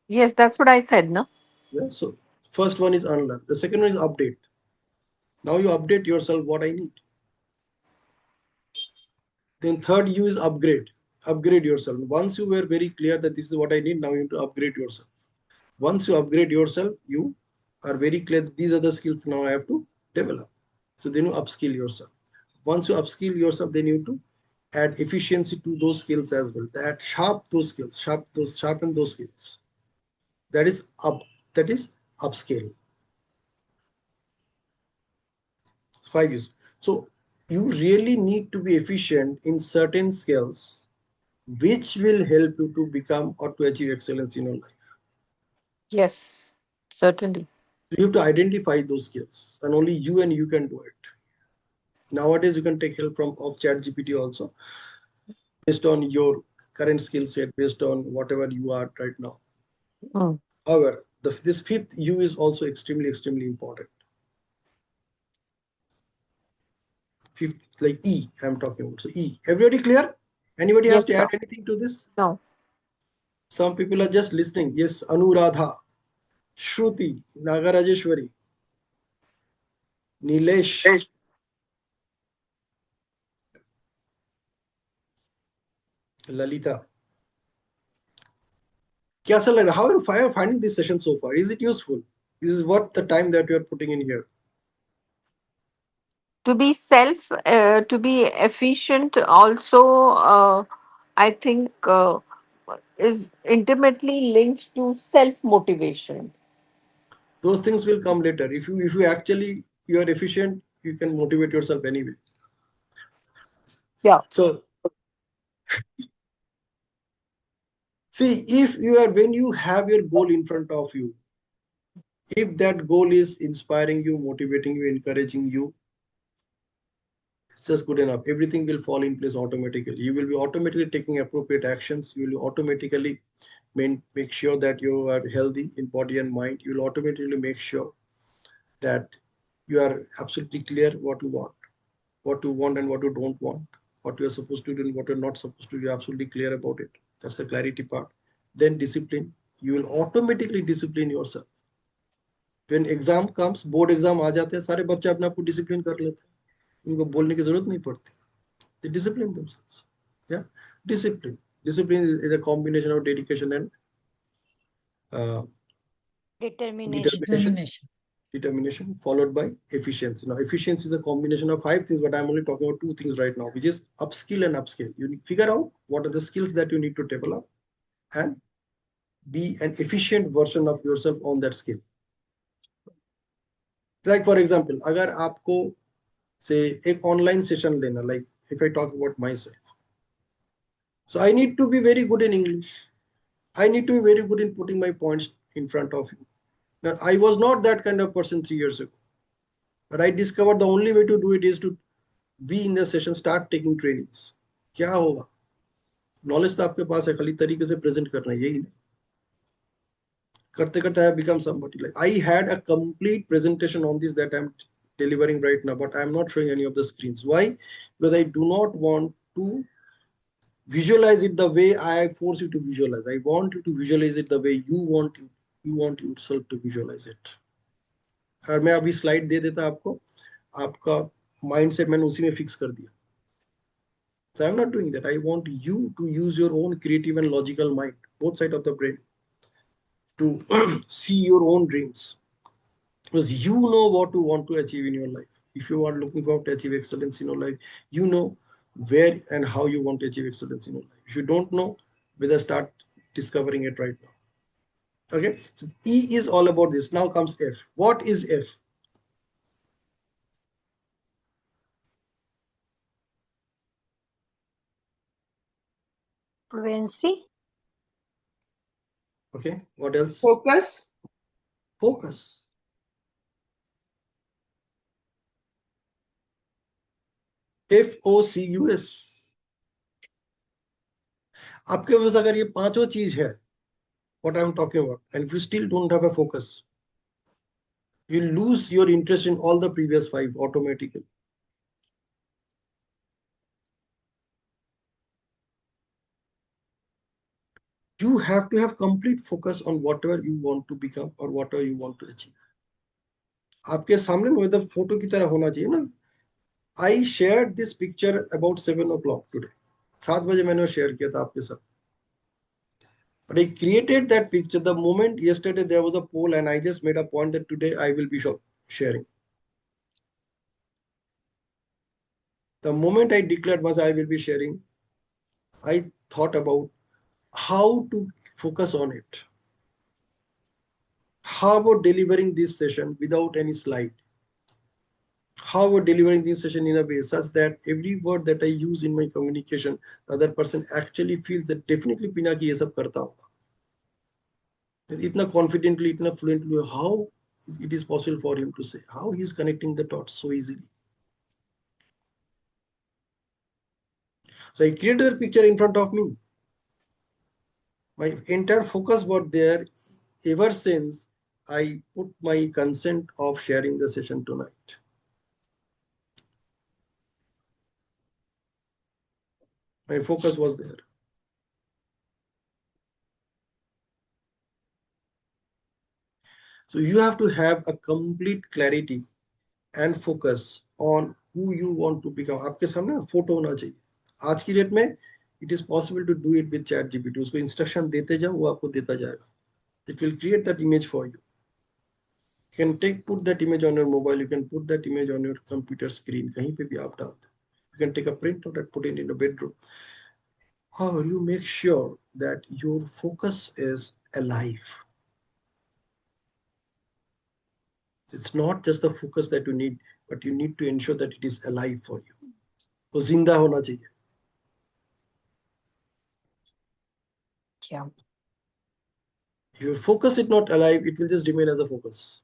Yes, that's what I said, no? Yeah. So first one is unlearn. The second one is update. Now you update yourself what I need. Then third U is upgrade. Upgrade yourself. Once you were very clear that this is what I need, now you need to upgrade yourself. Once you upgrade yourself, you are very clear that these are the skills now I have to develop. So then you upskill yourself. Once you upskill yourself, then you need to add efficiency to those skills as well. Add sharp those skills, sharpen those skills. That is up. That is upscale. 5 years. So you really need to be efficient in certain skills, which will help you to become or to achieve excellence in your life. Yes, certainly. So you have to identify those skills, and only you and you can do it. Nowadays, you can take help from of Chat GPT also, based on your current skill set, based on whatever you are right now. Mm. However, this fifth U is also extremely important. Fifth, like E, I'm talking about. So E, everybody clear? Anybody has Yes, to add sir. anything to this? No. Some people are just listening. Yes, Anuradha, Shruti, Nagarajeshwari, Nilesh, Lalita. Kya sir, how are you finding this session so far? Is it useful? Is it worth the time that you are putting in here? To be efficient also, I think, is intimately linked to self motivation. Those things will come later. If you actually you are efficient, you can motivate yourself anyway. Yeah. So see, if you are when you have your goal in front of you, if that goal is inspiring you, motivating you, encouraging you, it's just good enough. Everything will fall in place automatically. You will be automatically taking appropriate actions. You will automatically make sure that you are healthy in body and mind. You will automatically make sure that you are absolutely clear what you want and what you don't want, what you are supposed to do and what you're not supposed to do. You're absolutely clear about it. That's the clarity part. Then discipline. You will automatically discipline yourself. When exam comes, board exam आ जाते हैं, सारे बच्चे अपने आप को discipline कर लेते हैं, उनको बोलने की जरूरत नहीं पड़ती. They discipline themselves. Yeah, discipline. Discipline is a combination of dedication and uh, Determination. determination. Determination. determination followed by efficiency. Now, efficiency is a combination of 5 things, but I'm only talking about 2 things right now, which is upskill and upscale. You figure out what are the skills that you need to develop and be an efficient version of yourself on that skill. Like for example, अगर आपको say एक online session लेना, like if I talk about myself, so I need to be very good in English. I need to be very good in putting my points in front of you. Now, I was not that kind of person 3 years ago, but I discovered the only way to do it is to be in the session, start taking trainings. क्या होगा? Knowledge तो आपके पास है, खाली तरीके से present करना है, यही नहीं. करते करते I have become somebody. Like I had a complete presentation on this that I'm delivering right now, but I'm not showing any of the screens. Why? Because I do not want to visualize it the way I force you to visualize. I want you to visualize it the way you want yourself to visualize it. और मैं अभी slide दे देता आपको, आपका mindset मैंने उसी में fix कर दिया. So I'm not doing that. I want you to use your own creative and logical mind, both sides of the brain, to see your own dreams. Because you know what you want to achieve in your life. If you are looking for to achieve excellence in your life, you know where and how you want to achieve excellence in your life. If you don't know, better start discovering it right now. Okay, so E is all about this. Now comes F. What is F? Fluency. Okay, what else? Focus. Focus. FOCUS. आपके पास अगर ये पांचों चीज है, what I'm talking about, and if you still don't have a focus, you lose your interest in all the previous 5 automatically. You have to have complete focus on whatever you want to become or whatever you want to achieve. आपके सामने में the photo की तरह होना चाहिए ना. I shared this picture about 7 o'clock today. 7 बजे मैंने शेयर किया था आपके साथ. But I created that picture the moment yesterday there was a poll, and I just made a point that today I will be sharing. The moment I declared was I will be sharing, I thought about how to focus on it. How about delivering this session without any slide? How about delivering this session in a way such that every word that I use in my communication, the other person actually feels that definitely Pina ki ye sab karta hoga. Itna confidently, itna fluently, how it is possible for him to say, how he is connecting the dots so easily. So I created a picture in front of me. My entire focus was there ever since I put my consent of sharing the session tonight. My focus was there. So you have to have a complete clarity and focus on who you want to become. आपके सामने ना photo होना चाहिए. आज की date में it is possible to do it with ChatGPT. उसको instruction देते जाओ, वो आपको देता जाएगा. It will create that image for you. You can put that image on your mobile. You can put that image on your computer screen. कहीं पे भी आप डाल दो. You can take a print out and put it in the bedroom. However, you make sure that your focus is alive. It's not just the focus that you need, but you need to ensure that it is alive for you. वो जिंदा होना चाहिए. Yeah. If your focus is not alive, it will just remain as a focus.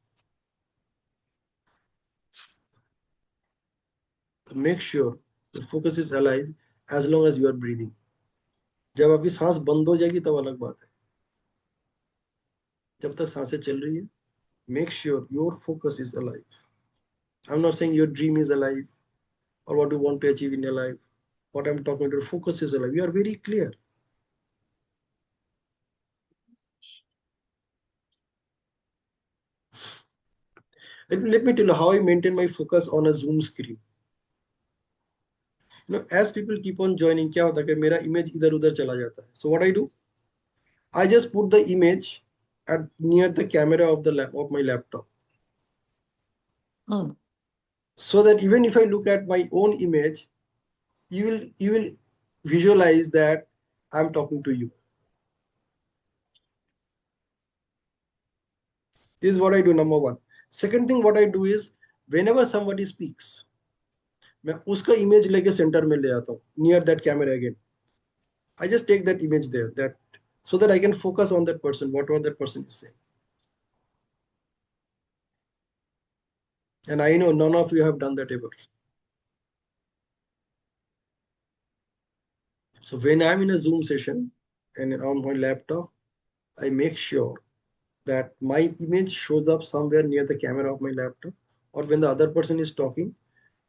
So make sure the focus is alive as long as you are breathing. जब आपकी सांस बंद हो जाएगी तब अलग बात है. जब तक सांसें चल रही है, make sure your focus is alive. I'm not saying your dream is alive or what you want to achieve in your life. What I'm talking about, your focus is alive. You are very clear. Let me tell you how I maintain my focus on a Zoom screen. As people keep on joining, क्या होता है कि मेरा image इधर उधर चला जाता है. So what I do, I just put the image at near the camera of my laptop. So that even if I look at my own image, you will visualize that I'm talking to you. This is what I do, number one. Second thing what I do is, whenever somebody speaks, मैं उसका image लेके center में ले आता हूँ, near that camera again. I just take that image there, that so that I can focus on that person, whatever that person is saying. And I know none of you have done that ever. So when I'm in a Zoom session and on my laptop, I make sure that my image shows up somewhere near the camera of my laptop, or when the other person is talking,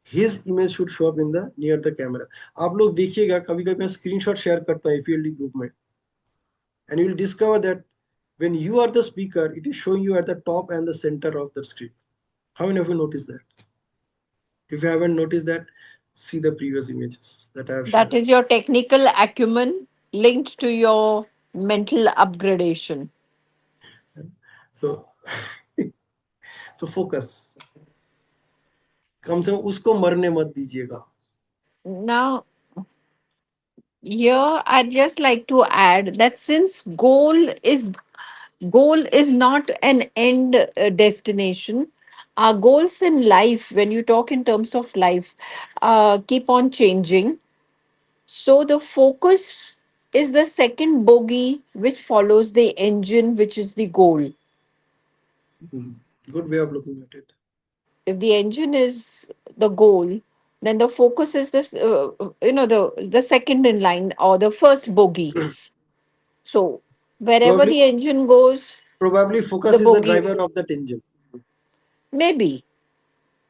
his image should show up in the near the camera. आप लोग देखिएगा, कभी कभी मैं screenshot share करता हूँ FELD group में, and you will discover that when you are the speaker, it is showing you at the top and the center of the screen. How many of you noticed that? If you haven't noticed that, see the previous images that I have shared. That is your technical acumen linked to your mental upgradation. So, so focus. कम से कम उसको मरने मत दीजिएगा. Now, here I'd just like to add that since goal is not an end destination, our goals in life, when you talk in terms of life, keep on changing. So the focus is the second bogie which follows the engine, which is the goal. Good way of looking at it. If the engine is the goal, then the focus is this, the second in line or the first bogie. So wherever the engine goes, Probably focus is the driver of that engine. Maybe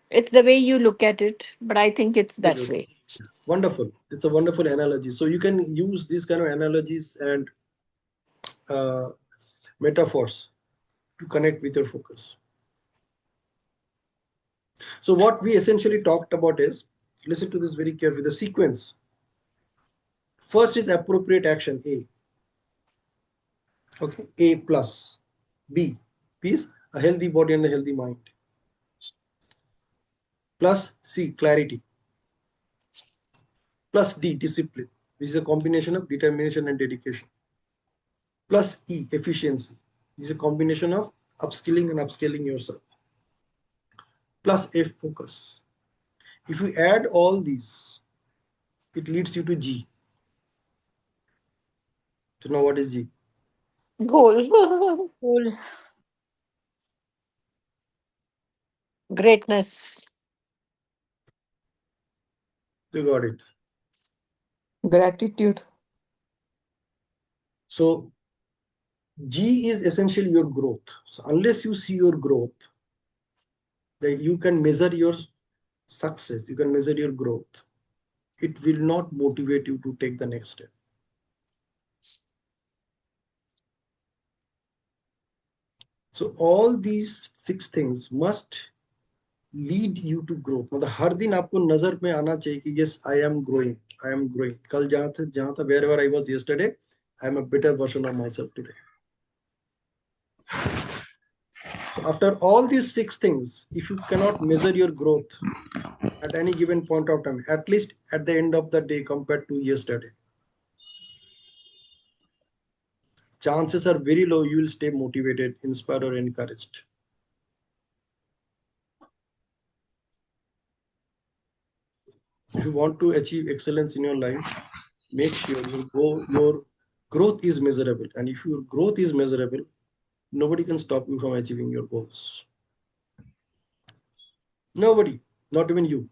it's the way you look at it, but I think it's that way. Wonderful. It's a wonderful analogy. So you can use these kind of analogies and metaphors to connect with your focus. So what we essentially talked about is, listen to this very carefully, the sequence. First is appropriate action, A. Okay, A plus. B is a healthy body and a healthy mind. Plus C, clarity. Plus D, discipline, which is a combination of determination and dedication. Plus E, efficiency, which is a combination of upskilling and upscaling yourself. Plus F, focus. If you add all these, it leads you to G. So now what is G? Goal. Cool. Greatness. You got it. Gratitude. So G is essentially your growth. So unless you see your growth, that you can measure your success, you can measure your growth, it will not motivate you to take the next step. So all these 6 things must lead you to growth. मतलब हर दिन आपको नजर में आना चाहिए कि yes, I am growing, I am growing. कल जहाँ था wherever I was yesterday, I am a better version of myself today. So after all these 6 things, if you cannot measure your growth at any given point of time, at least at the end of the day compared to yesterday, chances are very low you will stay motivated, inspired, or encouraged. If you want to achieve excellence in your life, make sure your growth is measurable. And if your growth is measurable, nobody can stop you from achieving your goals. Nobody, not even you.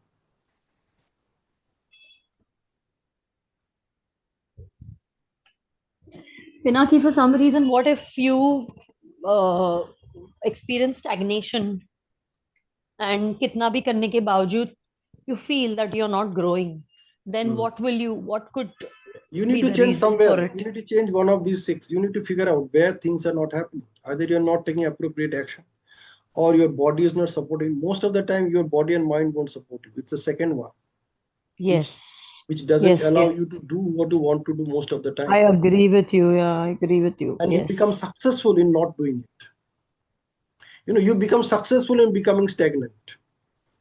Pinaki, for some reason, what if you experience stagnation and kitna bhi karne ke bawjood you feel that you're not growing? Then what could you need to change somewhere. You need to change one of these 6. You need to figure out where things are not happening. Either you're not taking appropriate action, or your body is not supporting. Most of the time, your body and mind won't support you. It's the second one. Yes. Which doesn't allow you to do what you want to do most of the time. I agree with you. Yeah, I agree with you. And you become successful in not doing it. You become successful in becoming stagnant.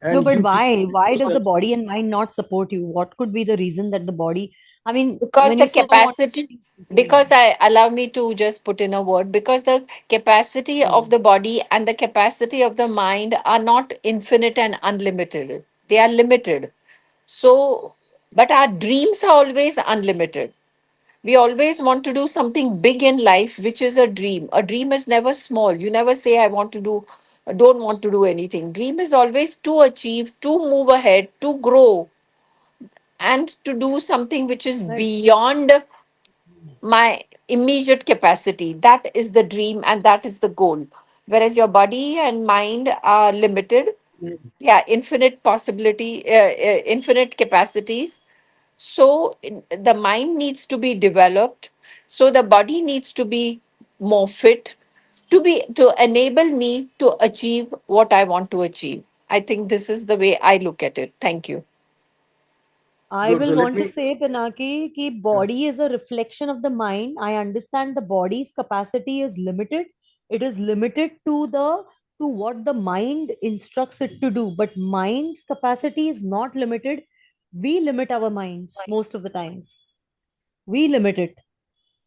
No, and but you why? discipline Why does the yourself. body and mind not support you? What could be the reason that the body? I mean, Because when you the say you want capacity, to improve, because I allow me to just put in a word, because the capacity of hmm, the body and the capacity of the mind are not infinite and unlimited. They are limited. So, but our dreams are always unlimited. We always want to do something big in life, which is a dream. A dream is never small. You never say, I want to do, don't want to do anything. Dream is always to achieve, to move ahead, to grow, and to do something which is right? beyond my immediate capacity. That is the dream and that is the goal. Whereas your body and mind are limited. Yeah, infinite possibility, infinite capacities. So the mind needs to be developed. So the body needs to be more fit to enable me to achieve what I want to achieve. I think this is the way I look at it. Thank you. I Good. will So let want to me. say, Pinaki, ki Yeah. body is a reflection of the mind. I understand the body's capacity is limited. It is limited to what the mind instructs it to do. But mind's capacity is not limited. We limit our minds most of the times. We limit it.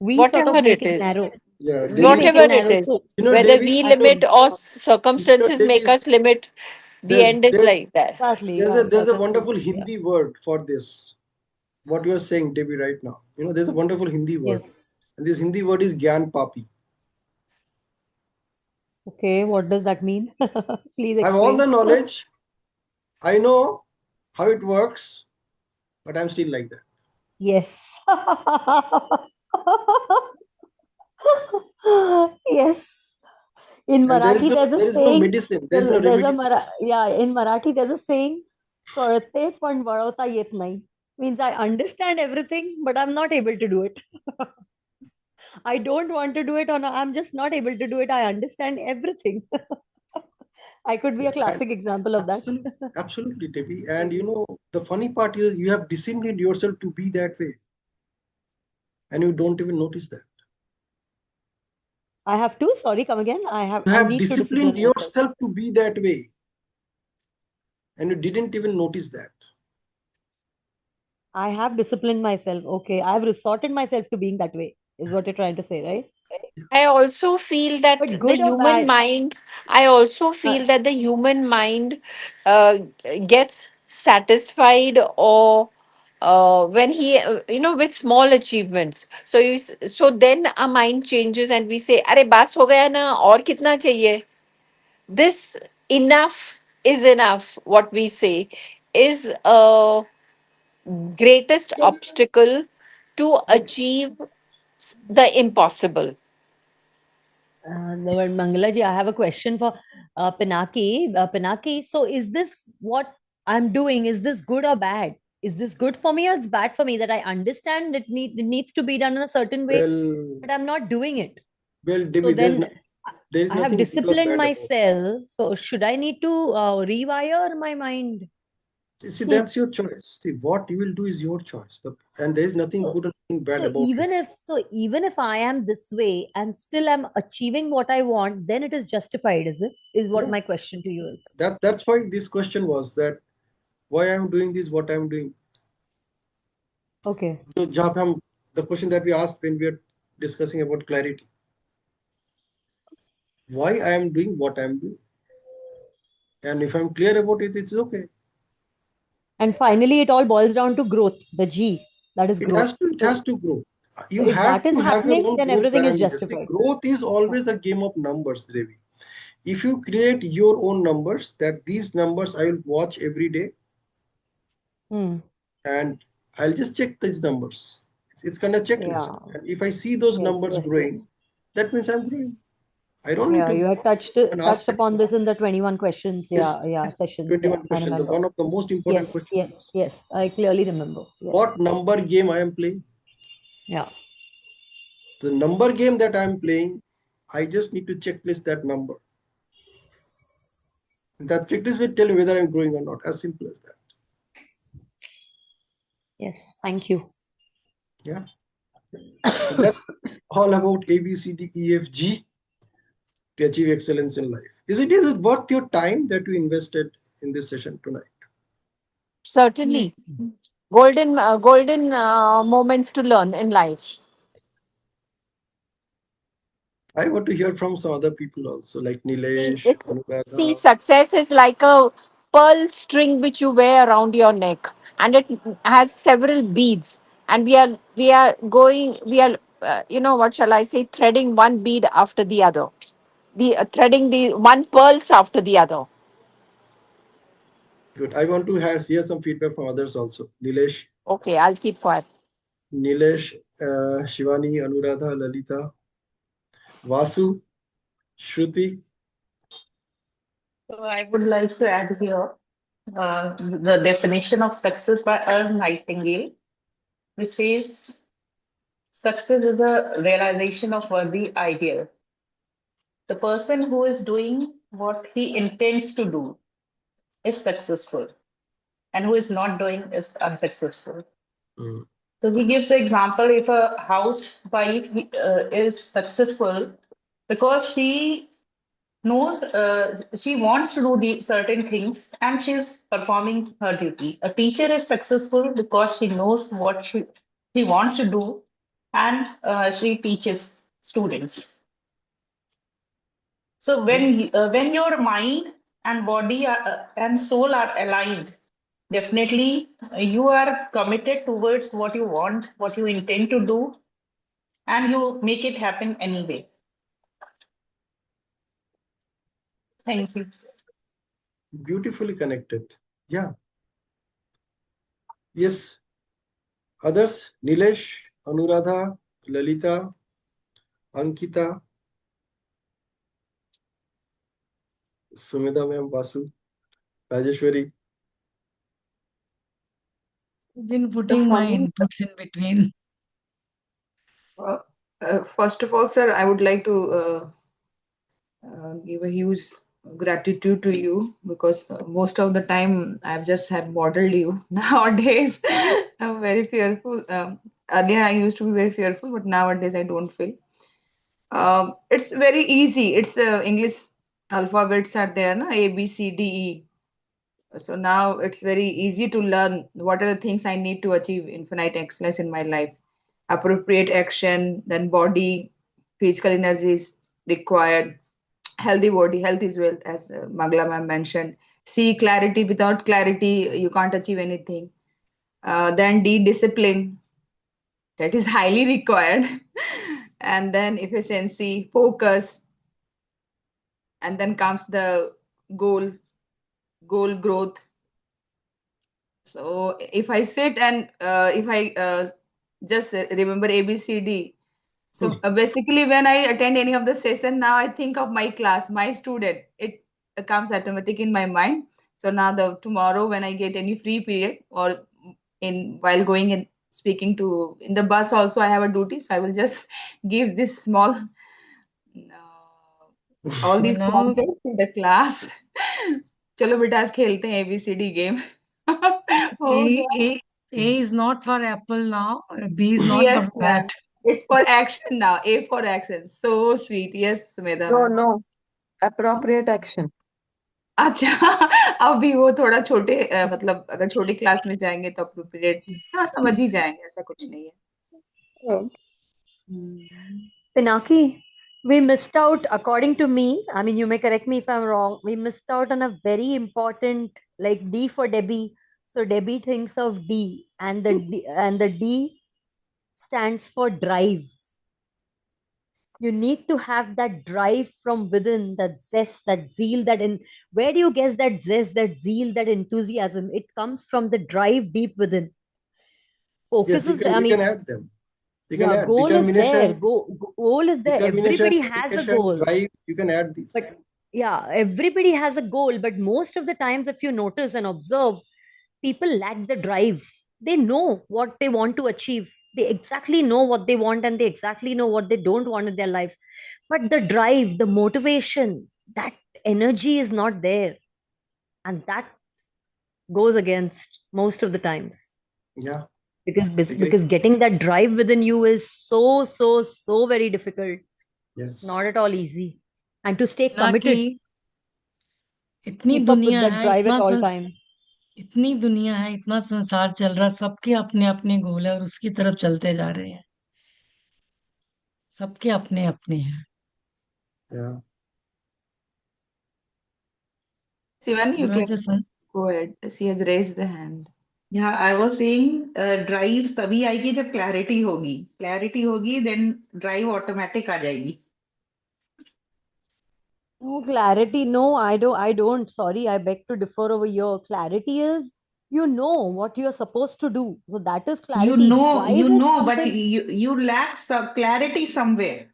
We sort Whatever of make it it is, narrow. Yeah, We Devi. make whatever it So it narrow. is, So whether Devi. we I So limit or circumstances make Devi. us limit, the There, end is there, like that. exactly, there's yeah, a wonderful circumstances, yeah. Hindi word for this. What you are saying, Devi, right now. There's a wonderful Hindi word, Yes. and this Hindi word is Gyan Papi. Okay, what does that mean? Please I have all the explain. knowledge. I know how it works, but I'm still like that. Yes. Yes. In And Marathi, there's a there is no saying, medicine. There is no there's a remedy. yeah, in Marathi, there's a saying, कळते पण वळवता येत नाही. Means I understand everything, but I'm not able to do it. I don't want to do it, or I'm just not able to do it. I understand everything. I could be a Yeah, classic example of that. absolutely, absolutely, Devi. And the funny part is you have disciplined yourself to be that way, and you don't even notice that. I have to, sorry, come again. You I have need to disciplined discipline myself. yourself to be that way, and you didn't even notice that. I have disciplined myself. Okay. I've resorted myself to being that way, is what you're trying to say, right? I also feel that But the good or human bad? mind, I also Uh, feel that the human mind uh, gets satisfied or when he, with small achievements. So so then our mind changes and we say, "Arey, bas ho gaya na, aur kitna chahiye?" This enough is enough. What we say is greatest obstacle to achieve the impossible. no, but Mangalaji, I have a question for Pinaki. Pinaki, so is this what I'm doing? Is this good or bad? Is this good for me or it's bad for me that I understand it needs to be done in a certain way, Well, but I'm not doing it? well, So Devi, then there is I have nothing good or disciplined bad about it. myself. So should I need to rewire my mind? See, that's your choice. See, what you will do is your choice. And there is nothing So good or nothing bad so about it. even if I am this way and still am achieving what I want, then it is justified, is it? Is what Yeah, my question to you is. that's why this question was that why I'm doing this, what I'm doing. Okay. So, जहाँ पे हम the question that we asked when we are discussing about clarity, why I am doing what I'm doing, and if I'm clear about it, it's okay. And finally, it all boils down to growth, the G, that is It has growth. to, it has So, to grow. so You if have that is to have your happening, own then growth everything is parameters. See, justified. growth is Yeah. always a game of numbers, Devi. If you create your own numbers, that these numbers I will watch every day, Hmm. and I'll just check these numbers. It's kind of checklist. Yeah. And if I see those Yes, numbers yes, yes. growing, that means I'm growing. I don't need Yeah, to you go had and ask touched upon this in the 21 questions. this, Yeah, yeah, this sessions. Yeah, 21 I question, the remember. one of the most important Yes, questions yes, is yes. I clearly remember. what Yes. number game I am playing. Yeah. The number game that I'm playing, I just need to checklist that number. That checklist will tell me whether I'm growing or not. As simple as that. Yes. Thank you. Yeah. So that's all about ABCDEFG to achieve excellence in life. Is it worth your time that you invested in this session tonight? Certainly. Golden moments to learn in life. I want to hear from some other people also, like See, Nilesh, it's see, Anuradha. success is like a pearl string which you wear around your neck, and it has several beads. And we are going, we are what shall I say, threading one bead after the other, the threading the one pearls after the other. Good. I want to hear some feedback from others also. Okay, I'll keep quiet. Nilesh, Shivani, Anuradha, Lalita, Vasu, Shruti. So I would like to add here the definition of success by Earl Nightingale, which says success is a realization of worthy ideal. The person who is doing what he intends to do is successful, and who is not doing is unsuccessful. Mm. So he gives the example if a housewife is successful because she knows she wants to do the certain things and she's performing her duty. A teacher is successful because she knows what she wants to do and she teaches students. So when your mind and body and soul are aligned, definitely you are committed towards what you want, what you intend to do, and you make it happen anyway. Thank you. Beautifully connected. Yeah. Yes. Others? Nilesh, Anuradha, Lalita, Ankita, Sumida ma'am, Vasu, Rajeshwari. Been So putting for my me, inputs in between. uh, first of all, sir, I would like to give a huge gratitude to you because most of the time I've just have modeled you. Nowadays, I'm very fearful. Earlier, I used to be very fearful, but nowadays I don't feel. It's very easy. It's English alphabets are there, na? A, B, C, D, E. So now it's very easy to learn what are the things I need to achieve infinite excellence in my life. Appropriate action, then body, physical energy is required. Healthy body, health is wealth, as Magla ma'am mentioned. C, clarity. Without clarity, you can't achieve anything. Then D, discipline. That is highly required. And then efficiency, focus, and then comes the goal, goal growth. So if I sit and if I just remember ABCD, so basically when I attend any of the session, now I think of my class, my student. It comes automatic in my mind. So now the tomorrow when I get any free period or in while going and speaking to in the bus also I have a duty, so I will just give this small all You these know, pointers in the class. चलो बेटा आज खेलते हैं ABCD game. हो A, गया. A, A is not for apple now. B is not for Yes, bat. ma'am. It's for action now. A for action. So sweet. Yes, Sumedha No, ma'am. no. Appropriate action. अच्छा अभी वो थोड़ा छोटे मतलब अगर छोटी class में जाएंगे तो अप्रोप्रिएट हाँ समझ ही जाएंगे ऐसा कुछ नहीं है Okay. Pinaki, we missed out, according to me, I mean, you may correct me if I'm wrong, we missed out on a very important, like D for Debbie. So Debbie thinks of D, and the D stands for drive. You need to have that drive from within, that zest, that zeal, where do you guess that zest, that zeal, that enthusiasm? It comes from the drive deep within. Yes, Focus you is, can I you can mean, add them. You can yeah, add goal is there. determination, Goal is there. Everybody has a dedication, goal. drive. You can add these. But yeah, everybody has a goal. But most of the times, if you notice and observe, people lack the drive. They know what they want to achieve. They exactly know what they want and they exactly know what they don't want in their lives. But the drive, the motivation, that energy is not there. And that goes against most of the times. Yeah, Because agree. because getting that drive within you is so very difficult. Yes. Not at all easy. And to stay committed. Pinaki, इतनी keep up with दुनिया that है, drive at all times. इतनी दुनिया है, इतना संसार चल रहा, सबके अपने अपने गोल है और उसकी तरफ चलते जा रहे हैं, सबके अपने अपने हैं। Yeah. Sivan, you can Raja sir, go ahead. She has raised the hand. Yeah, I was saying drive तभी आएगी जब क्लैरिटी होगी, क्लैरिटी होगी देन ड्राइव ऑटोमेटिक आ जाएगी। No clarity. No, I don't. Sorry, I beg to differ over here. Clarity is you know what you're supposed to do. So that is clarity. You Drive is know, but something. you lack some clarity somewhere.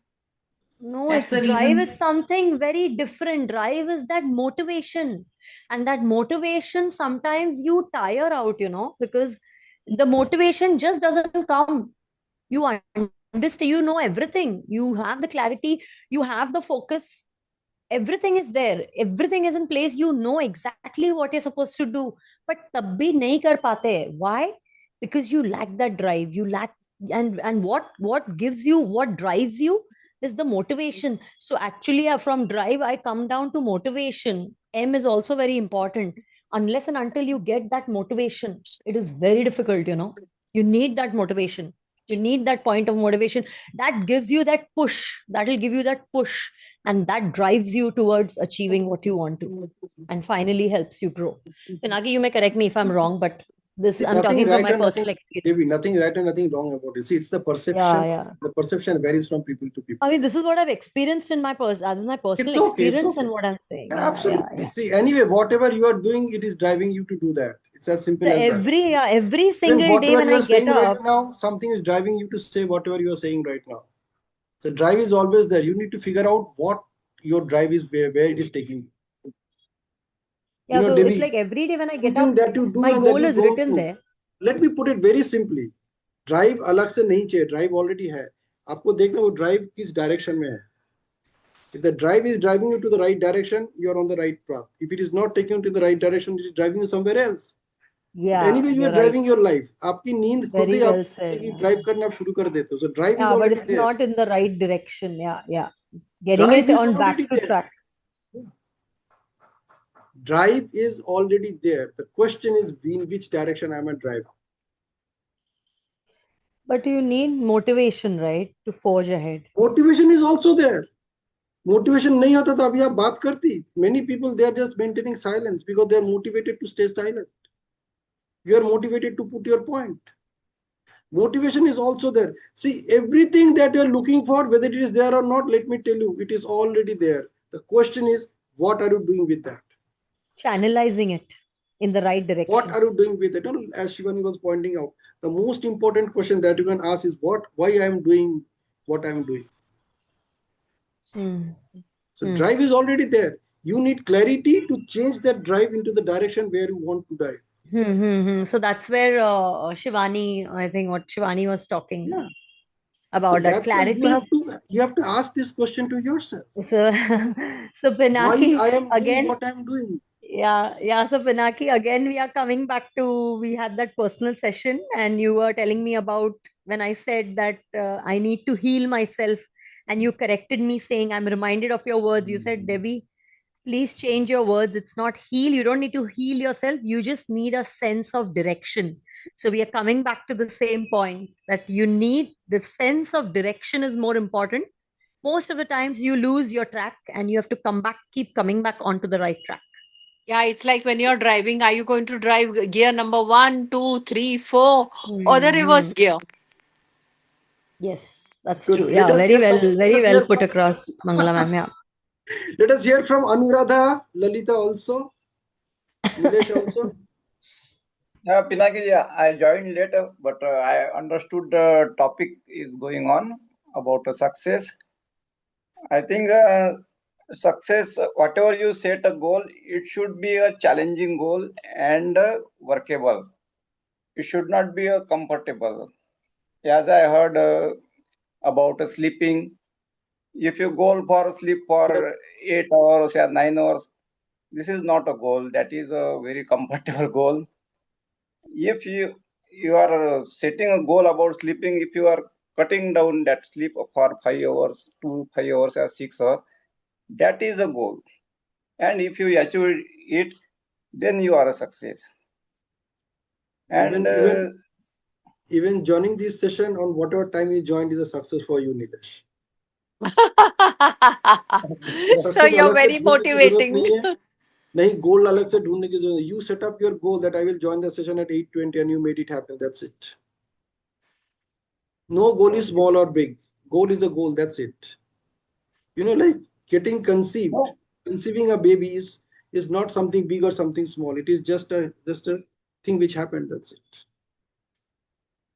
No, That's it's the drive reason. is something very different. Drive is that motivation. And that motivation sometimes you tire out, because the motivation just doesn't come. You understand, you know everything. You have the clarity, you have the focus, everything is there, everything is in place, you know exactly what you're supposed to do, but tab bhi nahi kar pate. Why? Because you lack that drive, you lack. And what gives you, what drives you is the motivation. So actually, from drive I come down to motivation. M is also very important. Unless and until you get that motivation, it is very difficult. You need that motivation, you need that point of motivation that gives you that push, that will give you that push, and that drives you towards achieving what you want to, and finally helps you grow. Pinaki, you may correct me if I'm wrong, but this I'm Nothing talking from right my and nothing, personal Devi, experience. nothing right and nothing wrong about it. See, it's the perception. Yeah. The perception varies from people to people. I mean, this is what I've experienced in my as my personal It's okay. It's experience okay. and what I'm saying. Yeah, Yeah. absolutely. See, anyway, whatever you are doing, it is driving you to do that. It's as simple So as that. every Even single day whatever when you I are get saying right up, now, something is driving you to say whatever you are saying right now. The drive is always there. You need to figure out what your drive is, where it is taking you. yeah, so it's Devi, like every day when I get something up, that you do my and that goal you is don't written do. there. Let me put it very simply. Drive अलग से नहीं चाहिए, drive already है, आपको देखना वो drive किस direction में है. If the drive is driving you to the right direction, you are on the right path. If it is not taking you to the right direction, it is driving you somewhere else. Yeah, But anyway, you are you're right. driving your life. आपकी नींद खुलते Very ही आप well said. Drive करना आप शुरू कर देते हो. So drive is Yeah, but already it's there. not in the right direction. Yeah. Getting Drive it is on back already to there. track. Drive is already there. The question is in which direction I am driving. But you need motivation, right, to forge ahead. Motivation is also there. Motivation नहीं होता तो अभी आप बात करती. Many people, they are just maintaining silence because they are motivated to stay silent. You are motivated to put your point. Motivation is also there. See, everything that you are looking for, whether it is there or not, let me tell you, it is already there. The question is, what are you doing with that? Channelizing it in the right direction. What are you doing with it? As Shivani was pointing out, the most important question that you can ask is why I am doing what I am doing. So drive is already there. You need clarity to change that drive into the direction where you want to drive. So that's where Shivani, I think what Shivani was talking about, So that that's why clarity. you have to ask this question to yourself. So Pinaki, why I am doing again, what I am doing. Yeah. So Pinaki, again, we are coming back to, we had that personal session and you were telling me about when I said that I need to heal myself, and you corrected me saying, I'm reminded of your words. You said, Debbie, please change your words. It's not heal. You don't need to heal yourself. You just need a sense of direction. So we are coming back to the same point, that you need the sense of direction is more important. Most of the times you lose your track and you have to keep coming back onto the right track. Yeah, it's like when you're driving, are you going to drive gear number 1, 2, 3, 4, or the reverse gear? Yes, that's Good. true. Yeah, very well put across, Mangala ma'am. Yeah. Let us hear from Anuradha, Lalita also, Nilesh also. Yeah, Pinaki, I joined later, but I understood the topic is going on about success. I think success, whatever you set a goal, it should be a challenging goal and workable. It should not be a comfortable. As I heard about sleeping, if you goal for sleep for 8 hours or 9 hours, this is not a goal. That is a very comfortable goal. If you are setting a goal about sleeping, if you are cutting down that sleep for 5 hours to 5 hours or 6 hours, that is a goal. and if you achieve it, then you are a success. And even joining this session on whatever time you joined is a success for you, Nilesh. So success you're अलग से very ढूंढने की जरूरत motivating. नहीं है, नहीं गोल अलग से ढूंढने की जरूरत. You set up your goal that I will join the session at 8:20 and you made it happen. That's it. No goal is small or big. Goal is a goal. That's it. You know, like getting conceived, conceiving a baby is not something big or something small. It is just a thing which happened. That's it.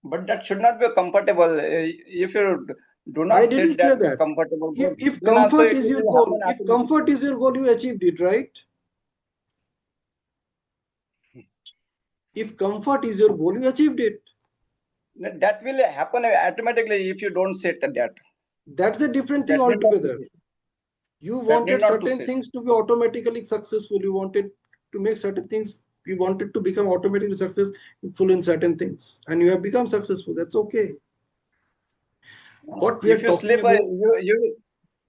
But that should not be comfortable. If you do I not didn't set say that that. comfortable goal, If then also comfort it is your will goal, happen if automatically. comfort is your goal, you achieved it, right? If comfort is your goal, you achieved it. That will happen automatically if you don't set that. That's a different thing That need not to altogether. set. You That need wanted not to certain set. things to be automatically successful. You wanted to make certain things, you wanted to become automatically successful in certain things, and you have become successful. That's okay. What we are If you talking sleep, about, you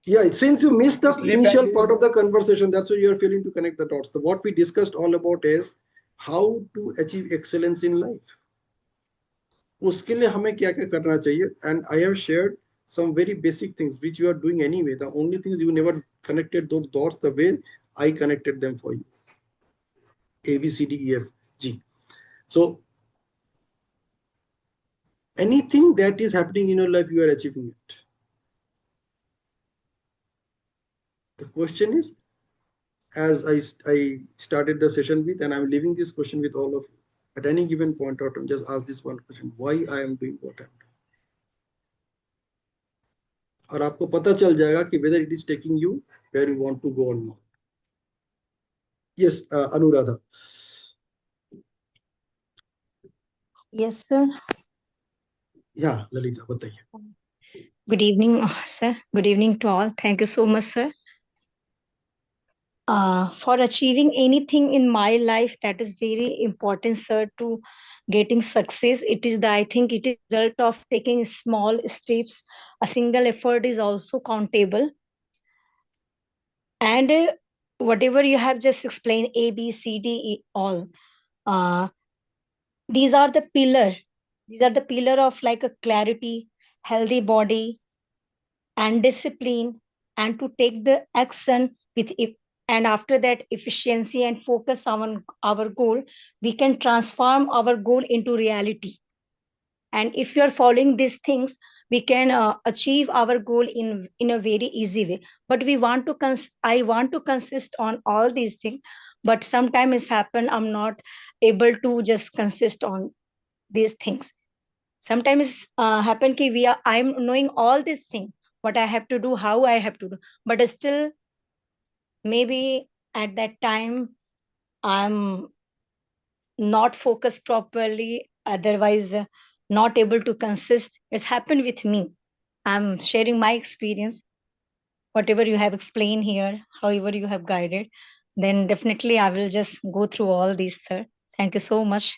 yeah, since you missed the sleep initial and part of the conversation, that's why you're failing to connect the dots. What we discussed all about is how to achieve excellence in life. उसके लिए हमें क्या क्या करना चाहिए, and I have shared some very basic things which you are doing anyway. The only thing is you never connected those dots the way I connected them for you. ABCDEFG. So anything that is happening in your life, you are achieving it. The question is, as I started the session with, and I'm leaving this question with all of you. At any given point or time, just ask this one question: why I am doing what I'm doing? और आपको पता चल जाएगा कि whether it is taking you where you want to go or not. Yes, Anuradha. Yes, sir. Yeah, Lalita, बताइए. Good evening, sir. Good evening to all. Thank you so much, sir. For achieving anything in my life, that is very important, sir, to getting success. It is the, I think it is the result of taking small steps. A single effort is also countable. And whatever you have just explained, A, B, C, D, E, all. These are the pillar. These are the pillar of like a clarity, healthy body, and discipline, and to take the action with it. And after that, efficiency and focus on our goal, we can transform our goal into reality. And if you are following these things, we can achieve our goal in a very easy way. But we want to I want to consist on all these things, but sometimes it's happened I'm not able to just consist on these things. Sometimes happen ki I'm knowing all these things, what I have to do, how I have to do, but still maybe at that time I'm not focused properly, otherwise not able to consist. It's happened with me. I'm sharing my experience. Whatever you have explained here, however you have guided, then definitely I will just go through all these, sir. Thank you so much.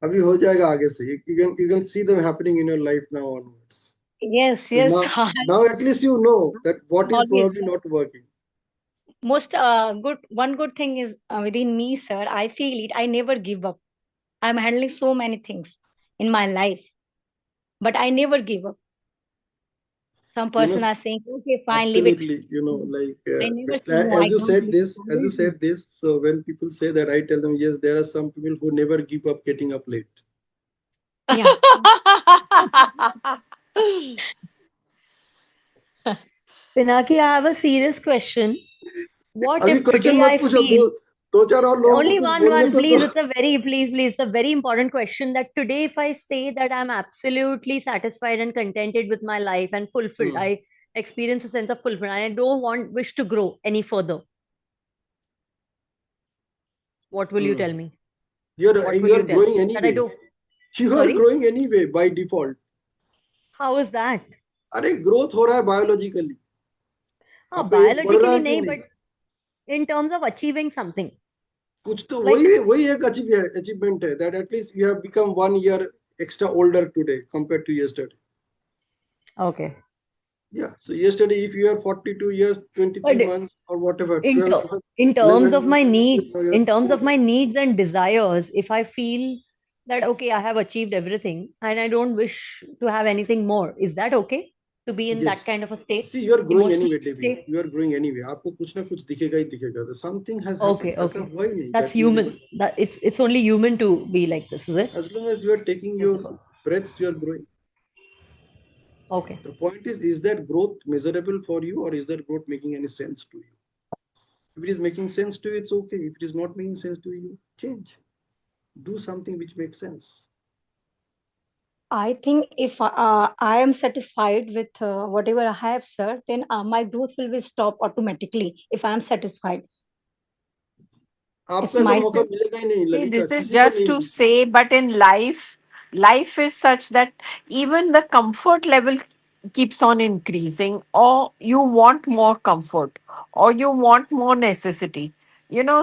अभी हो जाएगा आगे से. You can see them happening in your life now onwards. Yes, Because yes. now at least you know that what is Always. probably not working. Most one good thing is within me, sir. I feel it. I never give up. I'm handling so many things in my life, but I never give up. Some You know, person are saying, okay, fine, leave it. absolutely. You know, like I never say no. I as you don't said give this, up. I as you will do. said this. So when people say that, I tell them, yes, there are some people who never give up getting up late. Yeah. Pinaki, I have a serious question. What अभी if question today मत I पूछो. feel दो चार और लोगों को only कुछ one, बोलने one, तो please. दो. It's a very, please, it's a very important question that today, if I say that I'm absolutely satisfied and contented with my life and fulfilled, I experience a sense of fulfillment. I don't wish to grow any further. What will you tell me? You're What will you're you tell? growing That I anyway. do. You are Sorry? growing anyway by default. How is that? अरे growth हो रहा है biologically. आपका as बढ़ रहा Biologically, है कि nahi, नहीं? but in terms of achieving something. कुछ तो Like, वही एक achievement है that at least you have become 1 year extra older today compared to yesterday. okay. Yeah. So yesterday, if you are 42 years, 23 But months, or whatever, in 12 ter- months, in terms 11 of my months, needs, now you're in terms of old. my needs and desires, if I feel that okay, I have achieved everything and I don't wish to have anything more, is that okay to be in that Yes. kind of a state, See, you are growing emotional anyway, Devi. state? You are growing anyway. आपको कुछ ना कुछ दिखेगा ही दिखेगा. So something has happened. Okay, ऐसा okay. हुआ ही नहीं That's that you never. human. That it's only human to be like this, is it? As long as you are taking your Beautiful. breaths, you are growing. Okay. The point is that growth measurable for you, or is that growth making any sense to you? If it is making sense to you, it's okay. If it is not making sense to you, change. Do something which makes sense. I think if I am satisfied with whatever I have, sir, then my growth will be stop automatically if I am satisfied. आपको It's ऐसा my मौका मिलेगा ही नहीं, See, Lalita, this is किसी को just नहीं to मिलेगा. say, but in life, life is such that even the comfort level keeps on increasing, or you want more comfort, or you want more necessity.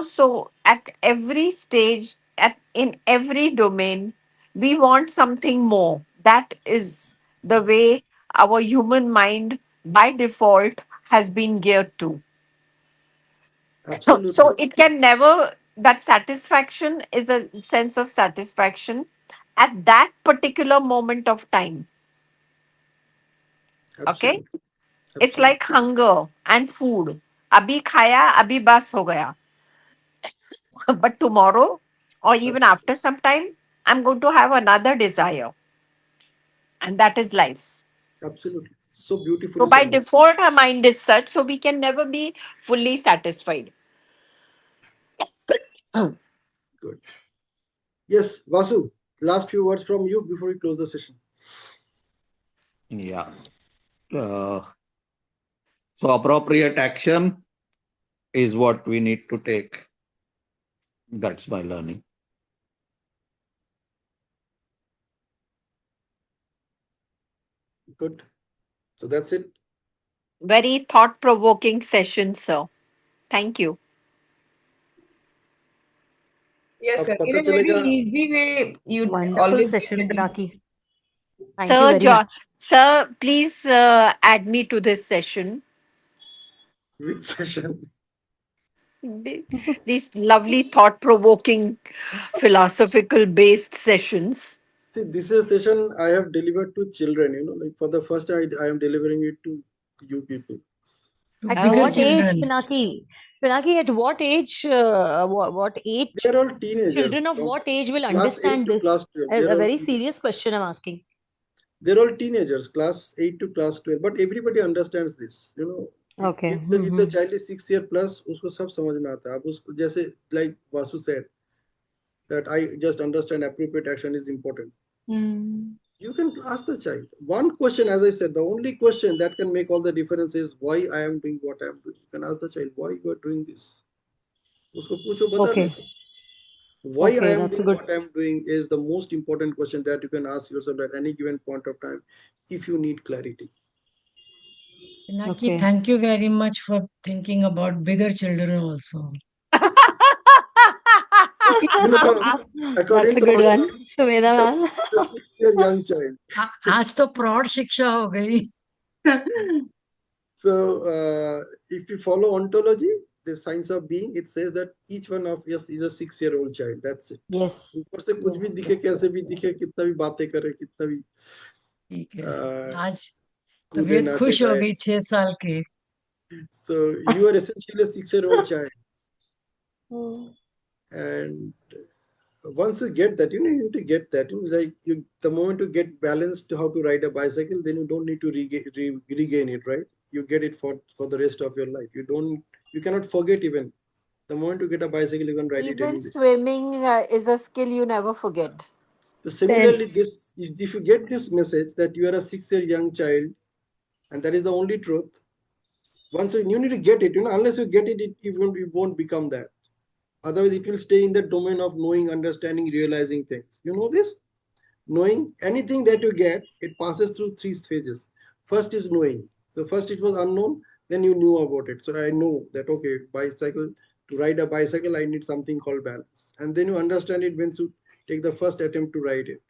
So at every stage, at in every domain, we want something more. That is the way our human mind by default has been geared to. Absolutely. So it can never, that satisfaction is a sense of satisfaction at that particular moment of time. Okay? Absolutely. It's Absolutely. like hunger and food. Abhi khaya, abhi bas ho gaya. But tomorrow or even after some time, I'm going to have another desire. And that is life. Absolutely. So So beautifully by said. default, our mind is such, so we can never be fully satisfied. Good. Yes, Vasu, last few words from you before we close the session. Yeah. Uh, so appropriate action is what we need to take. That's my learning. Good. So that's it. Very thought provoking session, sir. Thank you. Yes, अब sir. In पता a very चलेगा. easy way, you Wonderful always session, get it. Pinaki. Thank you Sir, very much. sir, please add me to this session. Which session? The- These lovely thought provoking philosophical based sessions. See, this is a session I have delivered to children, like for the first time, I am delivering it to you people. To At bigger what Oh, age, children. Pinaki? Pinaki, at what age? What age? They are all teenagers Children of from what age will class 8 understand to this? class 12. A very serious question I'm asking. They're all teenagers, class 8 to class 12. But everybody understands this. If, Okay. if the child is 6 year plus, उसको सब समझ में आता है. अब उसको जैसे like Vasu said that I just understand appropriate action is important. You can ask the child one question. As I said, the only question that can make all the difference is why I am doing what I am doing. You can ask the child why you are doing this. उसको पूछो बता Okay. देगा. Why I Okay, am that's a doing good. what I am doing is the most important question that you can ask yourself at any given point of time if you need clarity. Pinaki, Okay. thank you very much for thinking about bigger children also. That's According a to good our one, learning, Sumedha teacher ma'am. is a 6 year young child. आज तो प्रौढ़ शिक्षा हो गई. So, if you follow ontology, the science of being, it says that each one of us is a 6 year old child. That's it. Yes. ऊपर से कुछ भी Yes. दिखे, Yes. कैसे Yes. भी दिखे, कितना भी बातें करे, कितना भी ठीक है. uh, आज कूदे, तबीयत नाचे, खुश हो गाए. गई 6 साल की. So you are essentially a 6 year old child, Hmm. and once you get that, you need to get that. Like the moment you get balanced to how to ride a bicycle, then you don't need to regain it, right? You get it for the rest of your life. You cannot forget even. The moment you get a bicycle, you can ride it Even anyway. swimming is a skill you never forget. So Then similarly, this if you get this message that you are a 6 year young child, and that is the only truth. Once you need to get it, unless you get it, it won't become that. Otherwise, it will stay in the domain of knowing, understanding, realizing things. You know this? Knowing anything that you get, it passes through three stages. First is knowing. So first it was unknown, then you knew about it. So I know that okay, bicycle, to ride a bicycle, I need something called balance. And then you understand it when you take the first attempt to ride it.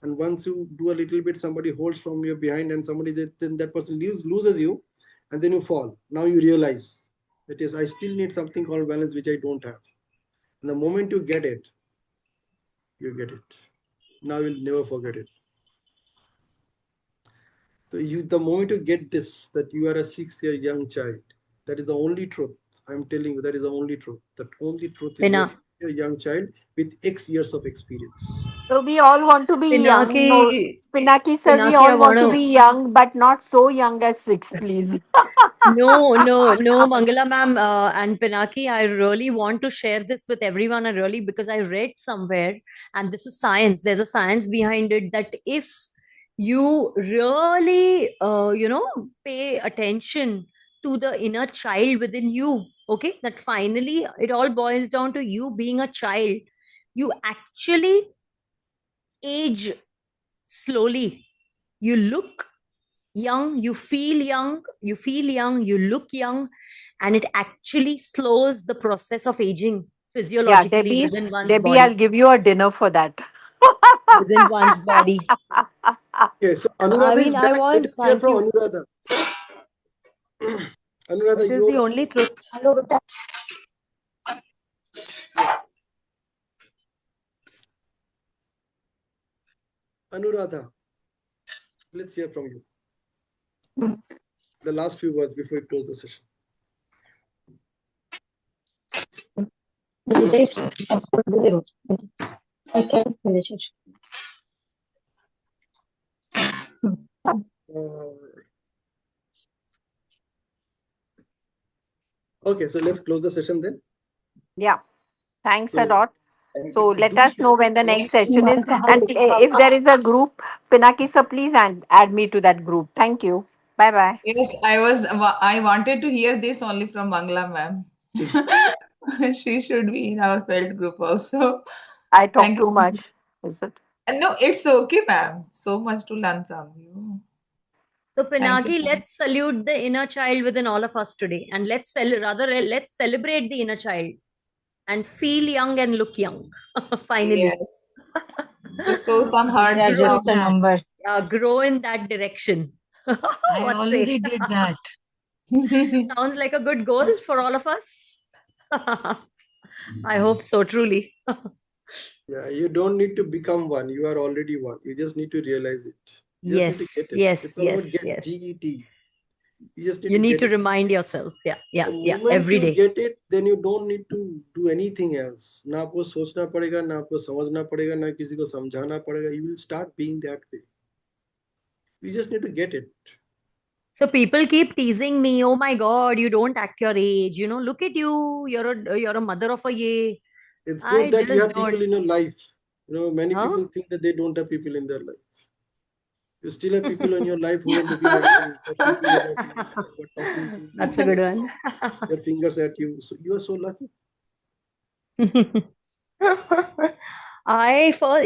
And once you do a little bit, somebody holds from your behind and somebody then that person loses you, and then you fall. Now you realize that yes, I still need something called balance which I don't have. And the moment you get it, you get it. Now you'll never forget it. So the moment you get this, that you are a 6-year young child, that is the only truth. I'm telling you, that is the only truth. The only truth is you are a Pina, 6-year young child with X years of experience. So we all want to be young. No, Pinaki, Spinaki sir, we Pinaki, I all want want to to. be young, but not so young as 6, please. No, Mangala ma'am and Pinaki, I really want to share this with everyone. Because I read somewhere, and this is science. There's a science behind it that if you really, pay attention to the inner child within you, okay, that finally it all boils down to you being a child. You actually age slowly. You look young, you feel young, you look young, and it actually slows the process of aging Yeah, physiologically Debbie, within one's Debbie, I'll body. give you a dinner for that. Within one's body. Okay, so I Anuradha is mean, I back. Let want, us hear thank from you. Anuradha. Anuradha, It is you the are only truth. Hello, beta. Anuradha. Let's hear from you. The last few words before we close the session. Okay, so let's close the session then. Yeah. Thanks a So, lot. Thank So you. let do us share know when the what next session is. And if there is a group, Pinaki sir, please add me to that group. Thank you. Bye bye. Yes, I wanted to hear this only from Bangla ma'am. She should be in our FELD group also. I talk Thank too you. much. Is it? And no, it's okay, ma'am. So much to learn from you. So, Thank you, Pinaki, ma'am. let's salute the inner child within all of us today, and let's celebrate the inner child and feel young and look young. Finally, Yes. To show some I hard We are already grow, did just a that. number. grow in that direction. I What say? already did that. Sounds like a good goal for all of us. I hope so, truly. Yeah, you don't need to become one. You are already one. You just need to realize it. You just need to Yes, get it. yes, It's all yes, about get, yes. GET. You just need You to need get to it. remind yourself. Yeah, yeah, The yeah. moment Every you day. get it, then you don't need to do anything else. ना आपको सोचना पड़ेगा, ना आपको समझना पड़ेगा, ना किसी को समझाना पड़ेगा. You will start being that way. You just need to get it. So people keep teasing me. Oh my God, you don't act your age. Look at you. You're a mother of a ye. It's good I that you just have people don't. in your life. Many Huh? people think that they don't have people in their life. You still have people in your life who are looking at you, who are thinking about you, who are talking to you, That's a good one. their fingers at you. So you are so lucky.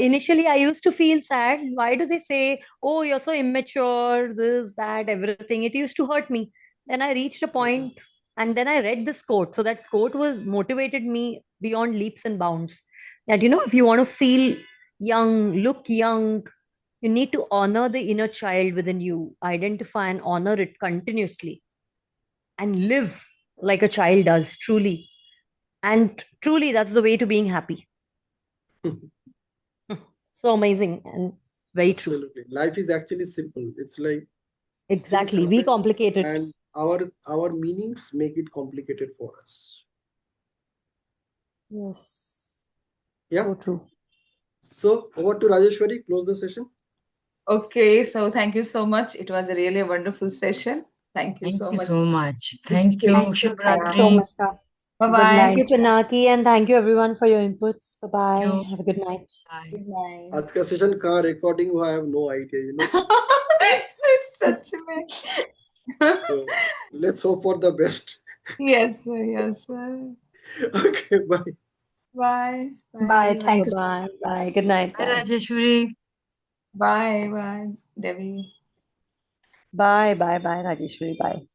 Initially I used to feel sad. Why do they say, "Oh, you're so immature, this, that, everything"? It used to hurt me. Then I reached a point, and then I read this quote. So that quote was motivated me beyond leaps and bounds. That if you want to feel young, look young, you need to honor the inner child within you, identify and honor it continuously, and live like a child does, truly. And truly, that's the way to being happy. So amazing and very true. Absolutely. Life is actually simple. It's like things Exactly. We happen complicate it. and our meanings make it complicated for us. Yes. Yeah. So true. So over to Rajeshwari, close the session. Okay, so thank you so much. It was a really wonderful session. Thank you Thank so you much. so much. Thank you. Thank you. Thanks so Shubhratri. much. Bye Good bye. Thank you, night. Pinaki, and thank you everyone for your inputs. Bye Thank bye. you. Have a good night. Bye. Good night. आज का session कहाँ recording हुआ? I have no idea. सच में. So let's hope for the best. Yes, sir. Yes, sir. Okay, bye. Bye. Bye, Bye. everyone. Thank Bye you. bye. Bye. Good night. Bye, Bye. Rajeshwari. Bye. Bye, Devi. Bye. Bye. Bye, Rajeshwari. Bye.